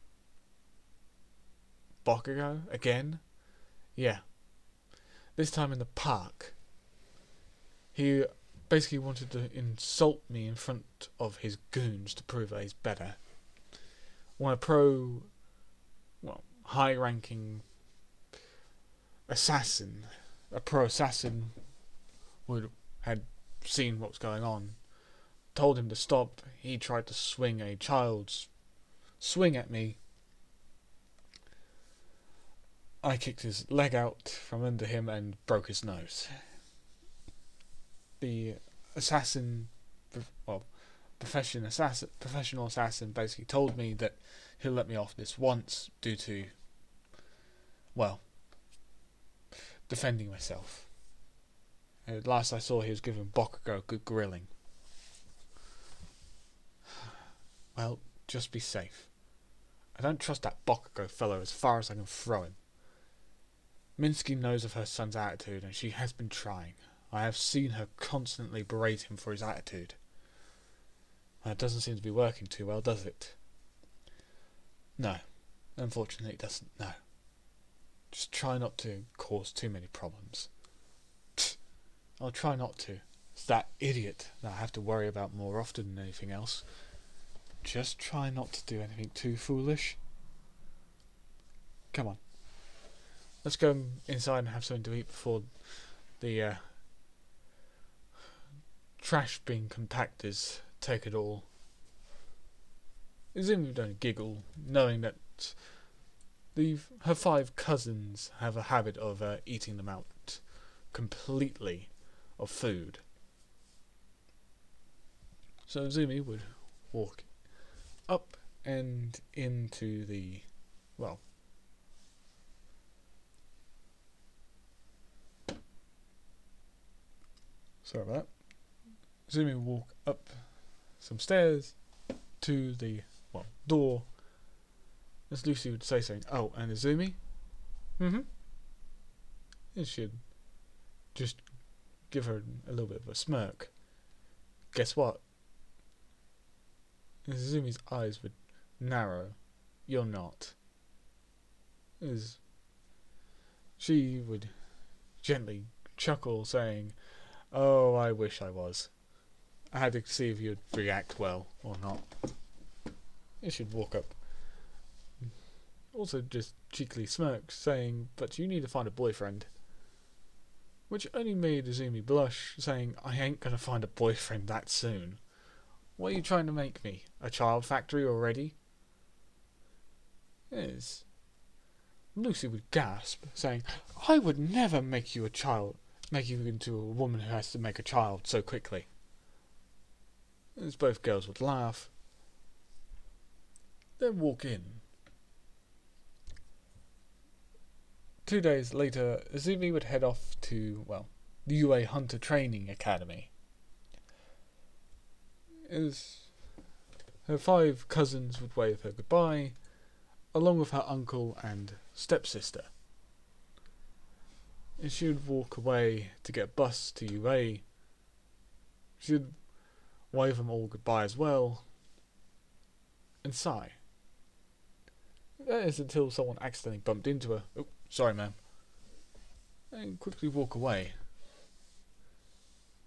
Bakugo again? Yeah. This time in the park. He basically wanted to insult me in front of his goons to prove that he's better. When a high-ranking assassin, a pro-assassin, had seen what was going on, told him to stop. He tried to swing a child's swing at me. I kicked his leg out from under him and broke his nose. The professional assassin basically told me that he'll let me off this once due to, defending myself. At last I saw he was giving Bakugo a good grilling. Well, just be safe. I don't trust that Bakugo fellow as far as I can throw him. Minsky knows of her son's attitude, and she has been trying. I have seen her constantly berate him for his attitude. It doesn't seem to be working too well, does it? No, unfortunately it doesn't, no. Just try not to cause too many problems. I'll try not to. It's that idiot that I have to worry about more often than anything else. Just try not to do anything too foolish. Come on. Let's go inside and have something to eat before the trash bin compactors take it all. Izumi would only giggle, knowing that her 5 cousins have a habit of eating them out completely of food. So Izumi would walk up and into the, sorry about that. Izumi would walk up some stairs to the, door. As Lucy would say something, "Oh, and Izumi?" "Mm-hmm." And she'd just give her a little bit of a smirk. "Guess what?" And Izumi's eyes would narrow. "You're not." As she would gently chuckle, saying, "Oh, I wish I was. I had to see if you'd react well or not." And she'd walk up. Also just cheekily smirk, saying, "But you need to find a boyfriend." Which only made Izumi blush, saying, "I ain't gonna find a boyfriend that soon. What are you trying to make me? A child factory already?" Yes. Lucy would gasp, saying, "I would never make you into a woman who has to make a child so quickly." As both girls would laugh, then walk in. 2 days later, Izumi would head off to, the UA Hunter Training Academy. As her 5 cousins would wave her goodbye, along with her uncle and stepsister. And she would walk away to get a bus to UA. She would wave them all goodbye as well, and sigh. That is until someone accidentally bumped into her. Oh, sorry, ma'am. And quickly walk away.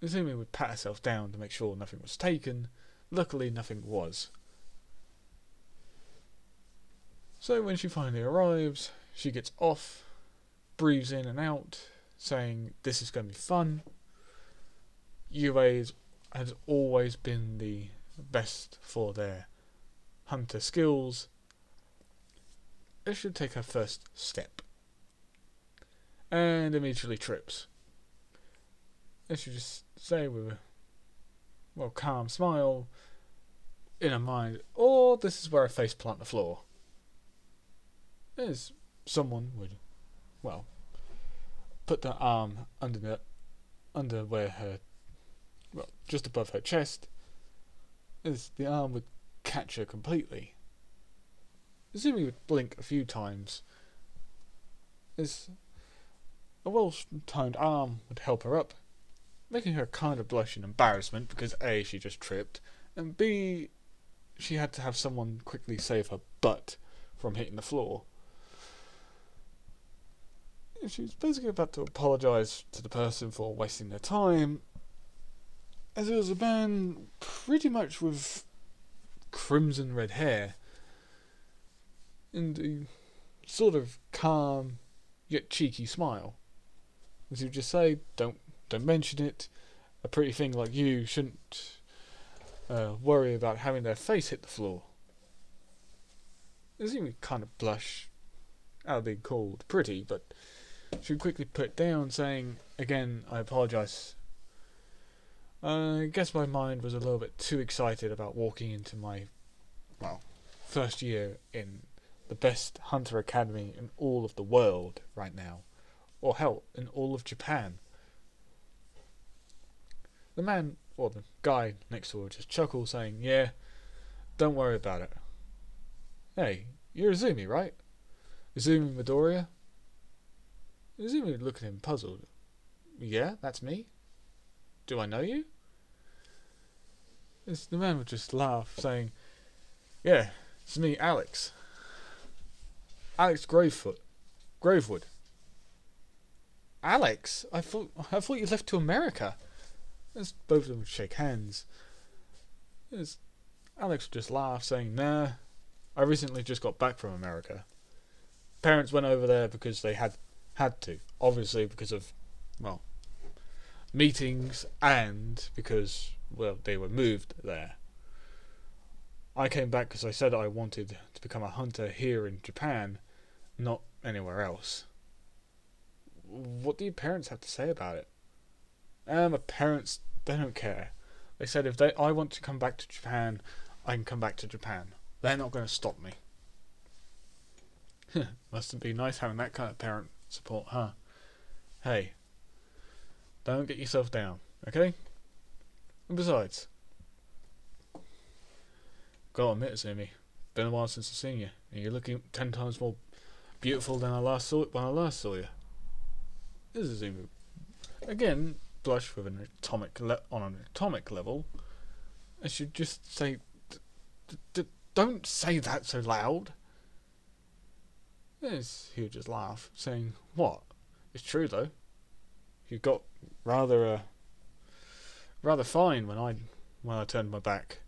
Izumi would pat herself down to make sure nothing was taken. Luckily, nothing was. So when she finally arrives, she gets off, breathes in and out, saying this is going to be fun. UA has always been the best for their hunter skills. It should take her first step. And immediately trips. It should just say with a calm smile in her mind, or this is where I face plant the floor. As someone would, put their arm under where her, just above her chest, as the arm would catch her completely. Izumi would blink a few times, as a well-timed arm would help her up, making her kind of blush in embarrassment because A, she just tripped, and B, she had to have someone quickly save her butt from hitting the floor. She was basically about to apologise to the person for wasting their time, as it was a man pretty much with crimson red hair and a sort of calm yet cheeky smile. As you would just say, don't mention it. A pretty thing like you shouldn't worry about having their face hit the floor. As you would kind of blush out of being called pretty, but she would quickly put it down, saying, again, I apologise. I guess my mind was a little bit too excited about walking into my, first year in the best hunter academy in all of the world right now. Or hell, in all of Japan. The man, or the guy next to her, just chuckled, saying, yeah, don't worry about it. Hey, you're Izumi, right? Izumi Midoriya? Izumi looked at him puzzled. Yeah, that's me. Do I know you? The man would just laugh, saying, yeah, it's me, Alex. Alex Gravewood. Alex? I thought you left to America. As both of them would shake hands. As Alex would just laugh, saying, nah, I recently just got back from America. Parents went over there because they had to. Obviously because of, meetings and because, they were moved there. I came back because I said I wanted to become a hunter here in Japan, not anywhere else. What do your parents have to say about it? My parents, they don't care. They said if I want to come back to Japan, I can come back to Japan. They're not going to stop me. Mustn't be nice having that kind of parent support, huh? Hey, don't get yourself down, okay? And besides, gotta admit, Izumi, been a while since I've seen you, and you're looking 10 times more beautiful than when I last saw you. This is Izumi. Again, blush with on an atomic level. I should just say, don't say that so loud. Yes, he would just laugh, saying, what? It's true though. You got rather fine when I turned my back.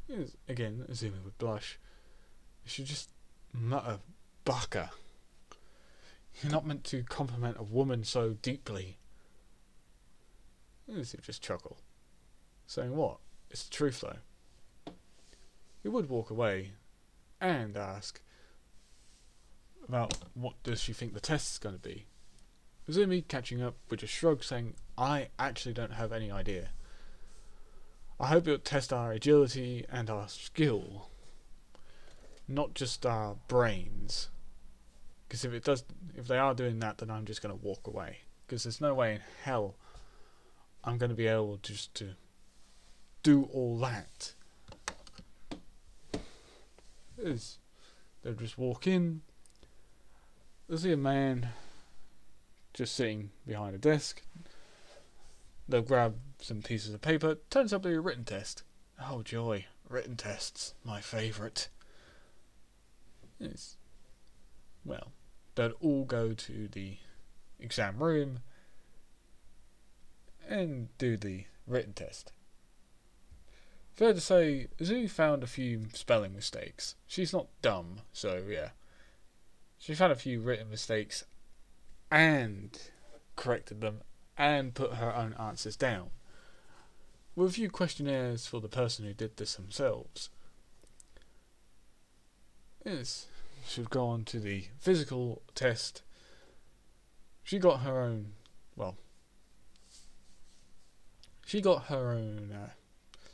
Yes, again, Izumi would blush. You should just mutter, baka. You're not meant to compliment a woman so deeply. Yes, he would just chuckle, saying, what? It's the truth though. He would walk away and ask about what does she think the test is going to be. Izumi, catching up, would just shrug, saying, I actually don't have any idea. I hope it'll test our agility and our skill, not just our brains. Because if they are doing that, then I'm just going to walk away. Because there's no way in hell I'm going to be able just to do all that. They'll just walk in. They'll see a man just sitting behind a desk. They'll grab some pieces of paper. Turns out to be a written test. Oh joy, written tests, my favourite. Yes. Well, they'd all go to the exam room and do the written test. Fair to say, Azumi found a few spelling mistakes. She's not dumb, so yeah. She found a few written mistakes and corrected them and put her own answers down, with a few questionnaires for the person who did this themselves. Yes, she'd go on to the physical test. She got her own, well, she got her own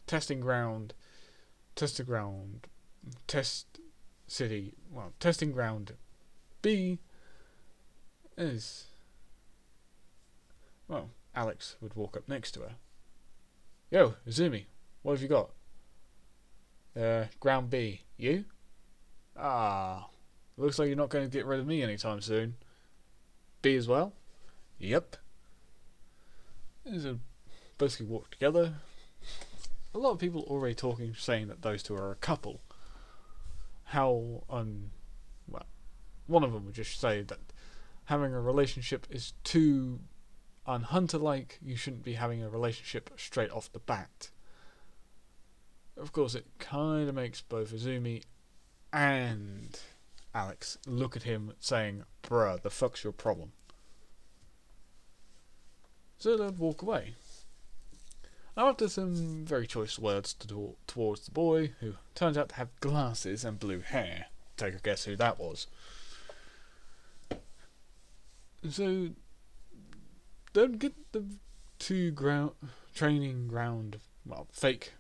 testing ground, test city, well, testing ground B is, well, Alex would walk up next to her. Yo, Izumi, what have you got? Ground B. You? Ah, looks like you're not going to get rid of me anytime soon. B as well? Yep. They basically walk together. A lot of people already talking, saying that those two are a couple. How, well, one of them would just say that having a relationship is too unhunter-like. You shouldn't be having a relationship straight off the bat. Of course, it kind of makes both Izumi and Alex look at him saying, bruh, the fuck's your problem? So they'd walk away. After some very choice words towards the boy, who turns out to have glasses and blue hair. Take a guess who that was. So they'd get the two training ground, well, fake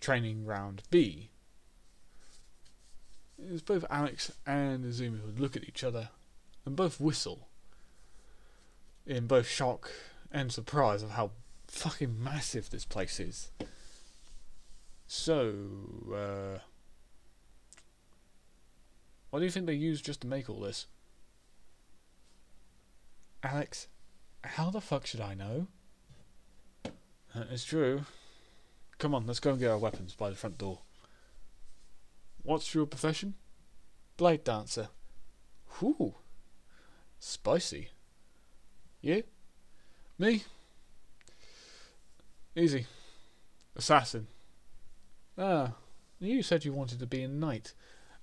training ground B. It was both Alex and Izumi who would look at each other and both whistle, in both shock and surprise of how fucking massive this place is. So, what do you think they used just to make all this? Alex, how the fuck should I know? It's true. Come on, let's go and get our weapons by the front door. What's your profession? Blade dancer. Whew. Spicy. You? Me? Easy. Assassin. Ah, you said you wanted to be a knight.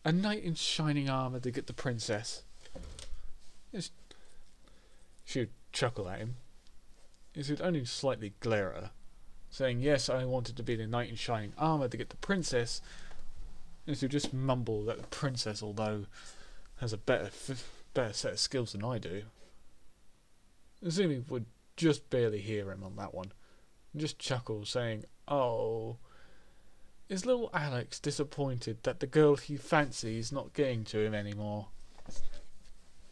A knight in shining armour to get the princess. She'd chuckle at him. He would only slightly glare at her, saying, yes, I wanted to be the knight in shining armour to get the princess. And she'd just mumble that the princess, although has a better set of skills than I do. Izumi would just barely hear him on that one, and just chuckle, saying, oh, is little Alex disappointed that the girl he fancies is not getting to him anymore?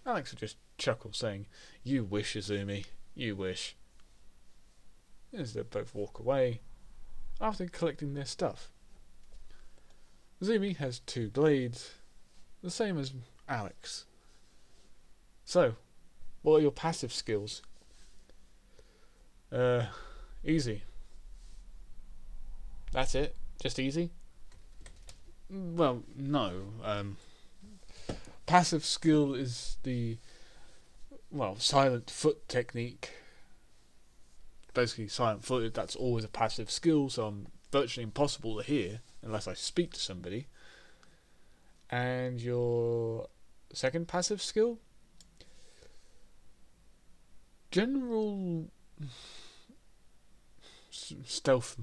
Alex would just chuckle, saying, you wish, Izumi, you wish. As they both walk away, after collecting their stuff. Izumi has two blades, the same as Alex. So, what are your passive skills? Easy. That's it? Just easy? Well, no. Passive skill is the, well, silent foot technique. Basically, silent footed, that's always a passive skill, so I'm virtually impossible to hear unless I speak to somebody. And your second passive skill? General stealth.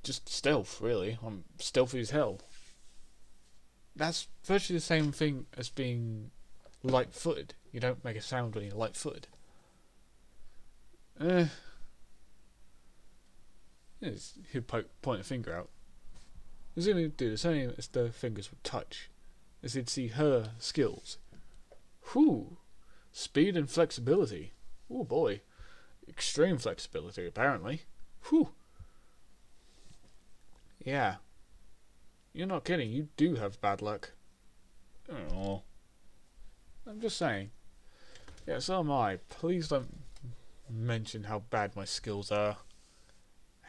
Just stealth, really. I'm stealthy as hell. That's virtually the same thing as being light-footed. You don't make a sound when you're light-footed. He'd point a finger out. Izumi would do the same as the fingers would touch, as he'd see her skills. Whew! Speed and flexibility. Oh boy. Extreme flexibility, apparently. Whew! Yeah. You're not kidding, you do have bad luck. Oh. I'm just saying. Yeah, so am I. Please don't mention how bad my skills are.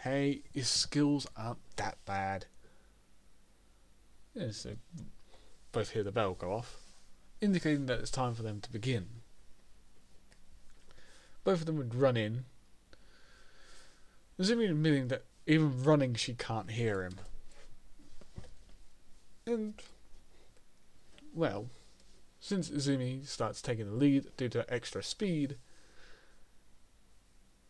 Hey, your skills aren't that bad. Yeah, so both hear the bell go off, indicating that it's time for them to begin. Both of them would run in, Azumi admitting that even running she can't hear him. And, well, since Azumi starts taking the lead due to extra speed,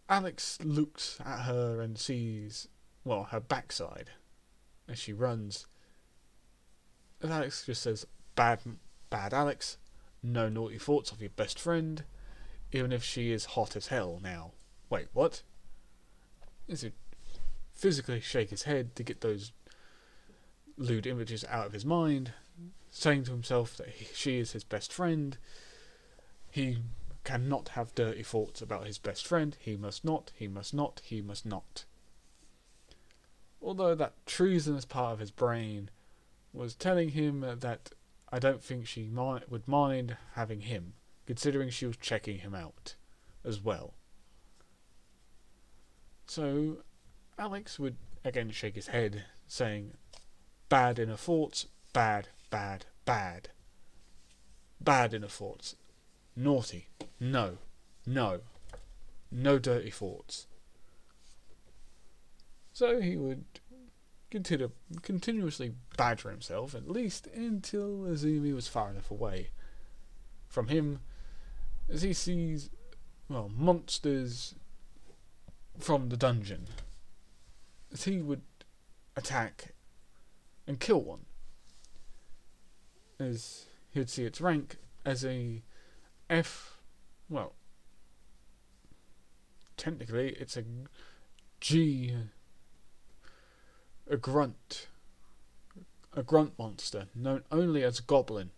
Alex looks at her and sees, well, her backside as she runs. And Alex just says, bad Alex, no naughty thoughts of your best friend, even if she is hot as hell now. Wait, what? As he physically shake his head to get those lewd images out of his mind, saying to himself that she is his best friend. He cannot have dirty thoughts about his best friend. He must not, he must not, he must not. Although that treasonous part of his brain was telling him that I don't think she would mind having him, considering she was checking him out as well. So Alex would again shake his head, saying, bad inner thoughts, bad, bad, bad. Bad inner thoughts. Naughty. No. No. No dirty thoughts. So he would continuously badger himself, at least until Azumi was far enough away from him, as he sees, well, monsters from the dungeon, as he would attack and kill one, as he would see its rank as a F, well, technically it's a G, a grunt monster known only as Goblin.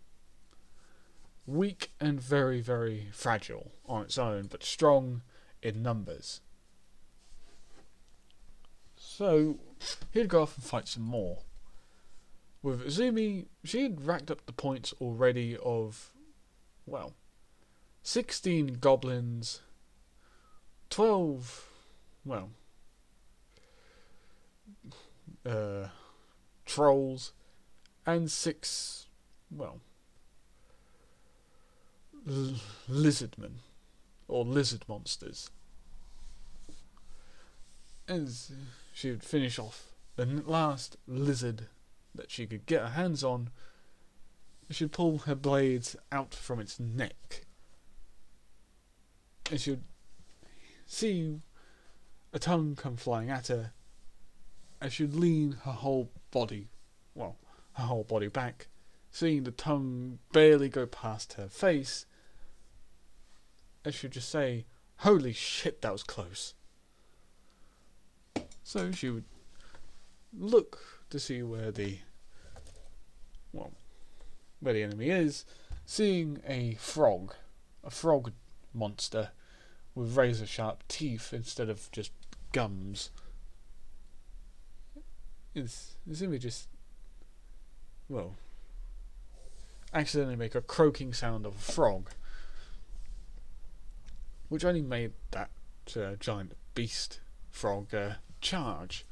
Weak and very, very fragile on its own, but strong in numbers. So he'd go off and fight some more. With Azumi, she had racked up the points already of, well, 16 goblins, 12, well, trolls, and 6, well, lizardmen, or lizard monsters. As she would finish off the last lizard that she could get her hands on, she'd pull her blades out from its neck, and she'd see a tongue come flying at her, and she'd lean her whole body back, seeing the tongue barely go past her face, and she'd just say, "Holy shit, that was close." So she would look to see where the enemy is, seeing a frog monster with razor sharp teeth instead of just gums. It's me just, well, accidentally make a croaking sound of a frog, which only made that giant beast frog charge.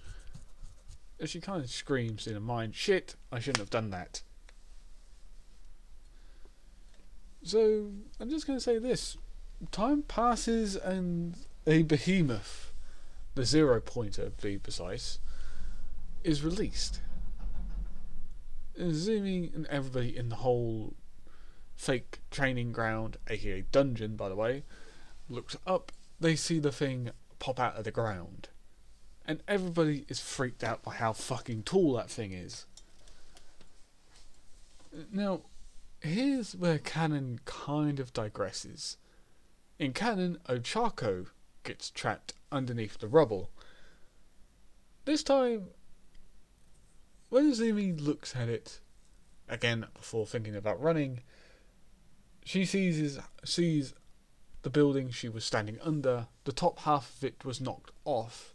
As she kind of screams in her mind, "Shit, I shouldn't have done that." So I'm just going to say this: time passes and a behemoth, the 0 pointer to be precise, is released. Azumi and everybody in the whole fake training ground, aka dungeon by the way, looks up. They see the thing pop out of the ground, and everybody is freaked out by how fucking tall that thing is. Now, here's where canon kind of digresses. In canon, Ochako gets trapped underneath the rubble. This time, when Azumi looks at it, again before thinking about running, she sees the building she was standing under. The top half of it was knocked off,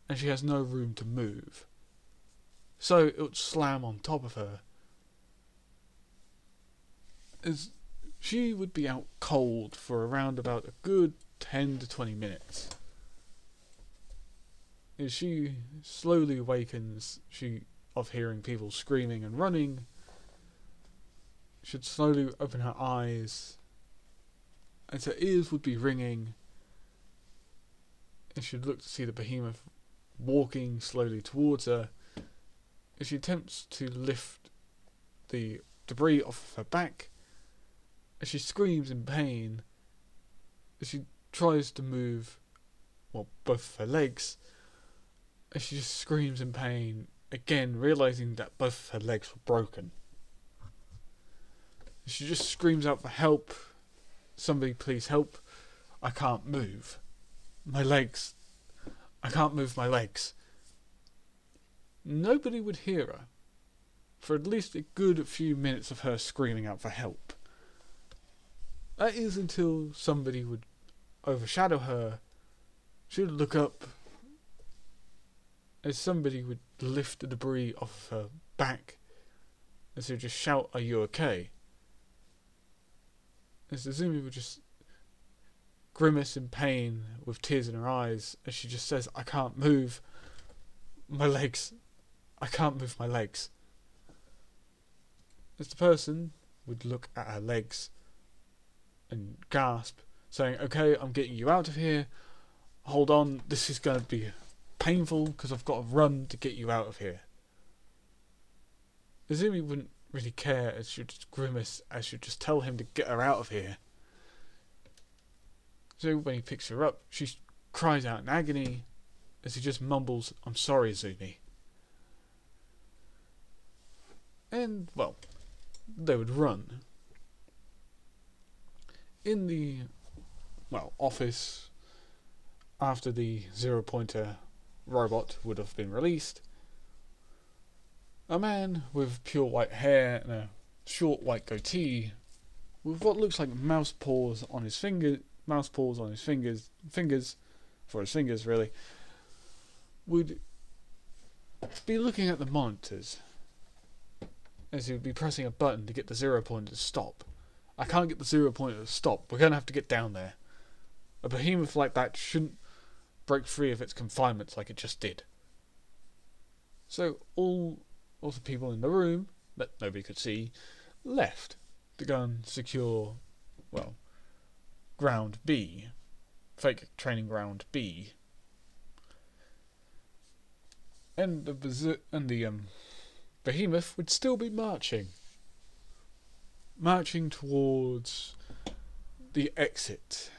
and she has no room to move. So it would slam on top of her, as she would be out cold for around about a good 10 to 20 minutes. As she slowly awakens, of hearing people screaming and running, she'd slowly open her eyes, and her ears would be ringing, and she'd look to see the behemoth walking slowly towards her. As she attempts to lift the debris off of her back, as she screams in pain, as she tries to move, both of her legs, as she just screams in pain, again realising that both of her legs were broken. She just screams out for help. Somebody please help. I can't move. My legs. I can't move my legs. Nobody would hear her for at least a good few minutes of her screaming out for help. That is until somebody would overshadow her. She would look up as somebody would lift the debris off her back, and she would just shout, "Are you okay?" As Azumi would just grimace in pain with tears in her eyes as she just says, "I can't move my legs. I can't move my legs." As the person would look at her legs and gasp, saying, "Okay, I'm getting you out of here. Hold on, this is going to be painful because I've got to run to get you out of here." Azumi wouldn't really care, as she'd just grimace, as she'd just tell him to get her out of here. So when he picks her up, she cries out in agony as he just mumbles, "I'm sorry, Azumi." And, they would run. In the, office, after the zero-pointer robot would have been released, a man with pure white hair and a short white goatee, with what looks like mouse paws on his fingers, really, would be looking at the monitors as he would be pressing a button to get the zero-pointer to stop. "I can't get the zero-pointer to stop. We're going to have to get down there. A behemoth like that shouldn't break free of its confinements like it just did." So all of the people in the room, that nobody could see, left to go and secure, Ground B. Fake training ground B. And the behemoth would still be marching towards the exit,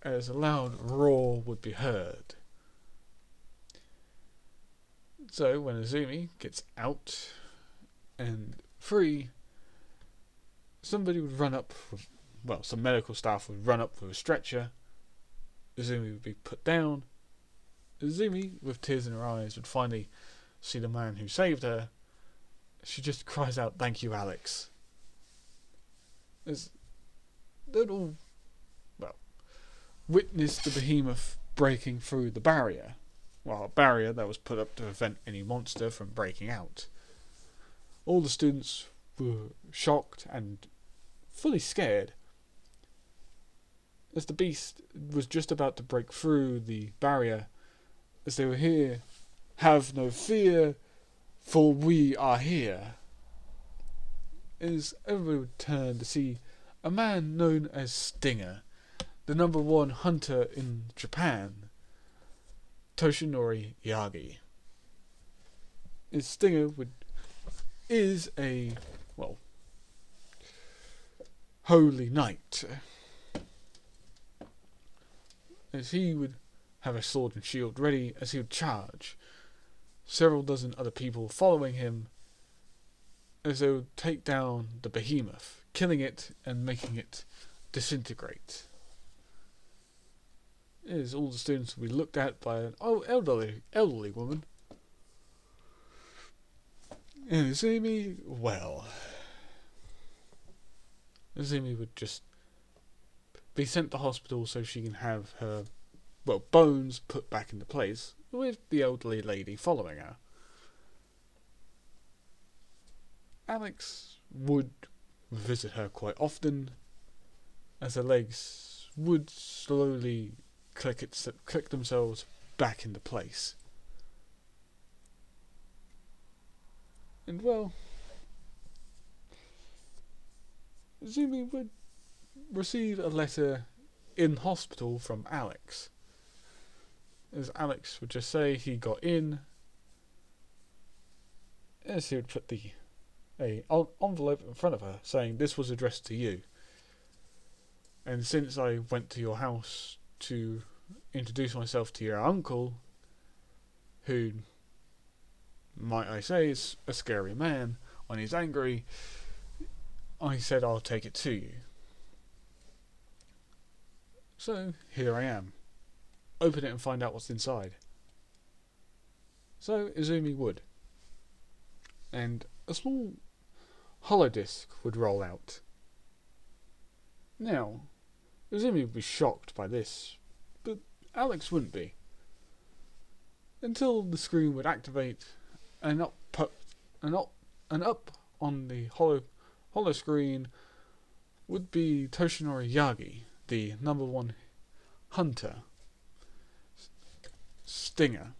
as a loud roar would be heard. So when Azumi gets out and free, somebody would run up with, some medical staff would run up with a stretcher. Azumi would be put down. Azumi, with tears in her eyes, would finally see the man who saved her. She just cries out, "Thank you, Alex." As they'd all, witness the behemoth breaking through the barrier. A barrier that was put up to prevent any monster from breaking out. All the students were shocked and fully scared, as the beast was just about to break through the barrier, as they were here. "Have no fear, for we are here." As everybody would turn to see a man known as Stinger, the #1 hunter in Japan, Toshinori Yagi. His Stinger is a holy knight, as he would have a sword and shield ready as he would charge, several dozen other people following him, as they would take down the behemoth, killing it and making it disintegrate. As all the students would be looked at by an elderly woman. And Azumi would just be sent to hospital so she can have her bones put back into place, with the elderly lady following her. Alex would visit her quite often, as her legs would slowly click themselves back into place. And Izumi would receive a letter in hospital from Alex. As Alex would just say he got in, as he would put a envelope in front of her saying this was addressed to you. And since I went to your house to introduce myself to your uncle, who, might I say, is a scary man, when he's angry, I said I'll take it to you. So here I am. Open it and find out what's inside. So Izumi would. And a small holodisc would roll out. Now, Izumi would be shocked by this, but Alex wouldn't be. Until the screen would activate, and up on the hollow screen would be Toshinori Yagi, the #1 hunter, Stinger,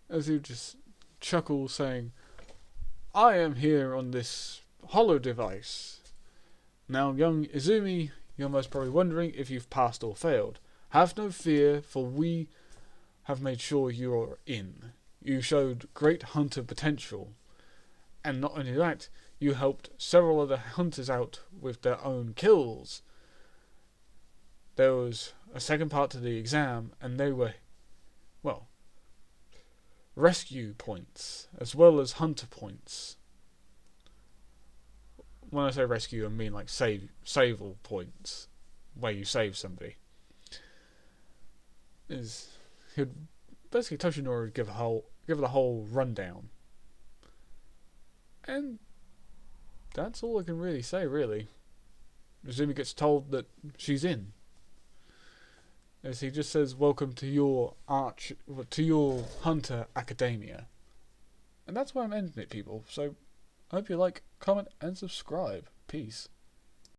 as he would just chuckle, saying, "I am here on this hollow device. Now, young Izumi, you're most probably wondering if you've passed or failed. Have no fear, for we have made sure you're in. You showed great hunter potential, and not only that, you helped several other hunters out with their own kills. There was a second part to the exam, and they were, well, rescue points as well as hunter points. When I say rescue, I mean like save points, where you save somebody." He'd basically Toshinori would give the whole rundown, and that's all I can really say. Really, Izumi gets told that she's in, as he just says, "Welcome to your hunter academia," and that's where I'm ending it, people. So I hope you like, comment, and subscribe. Peace.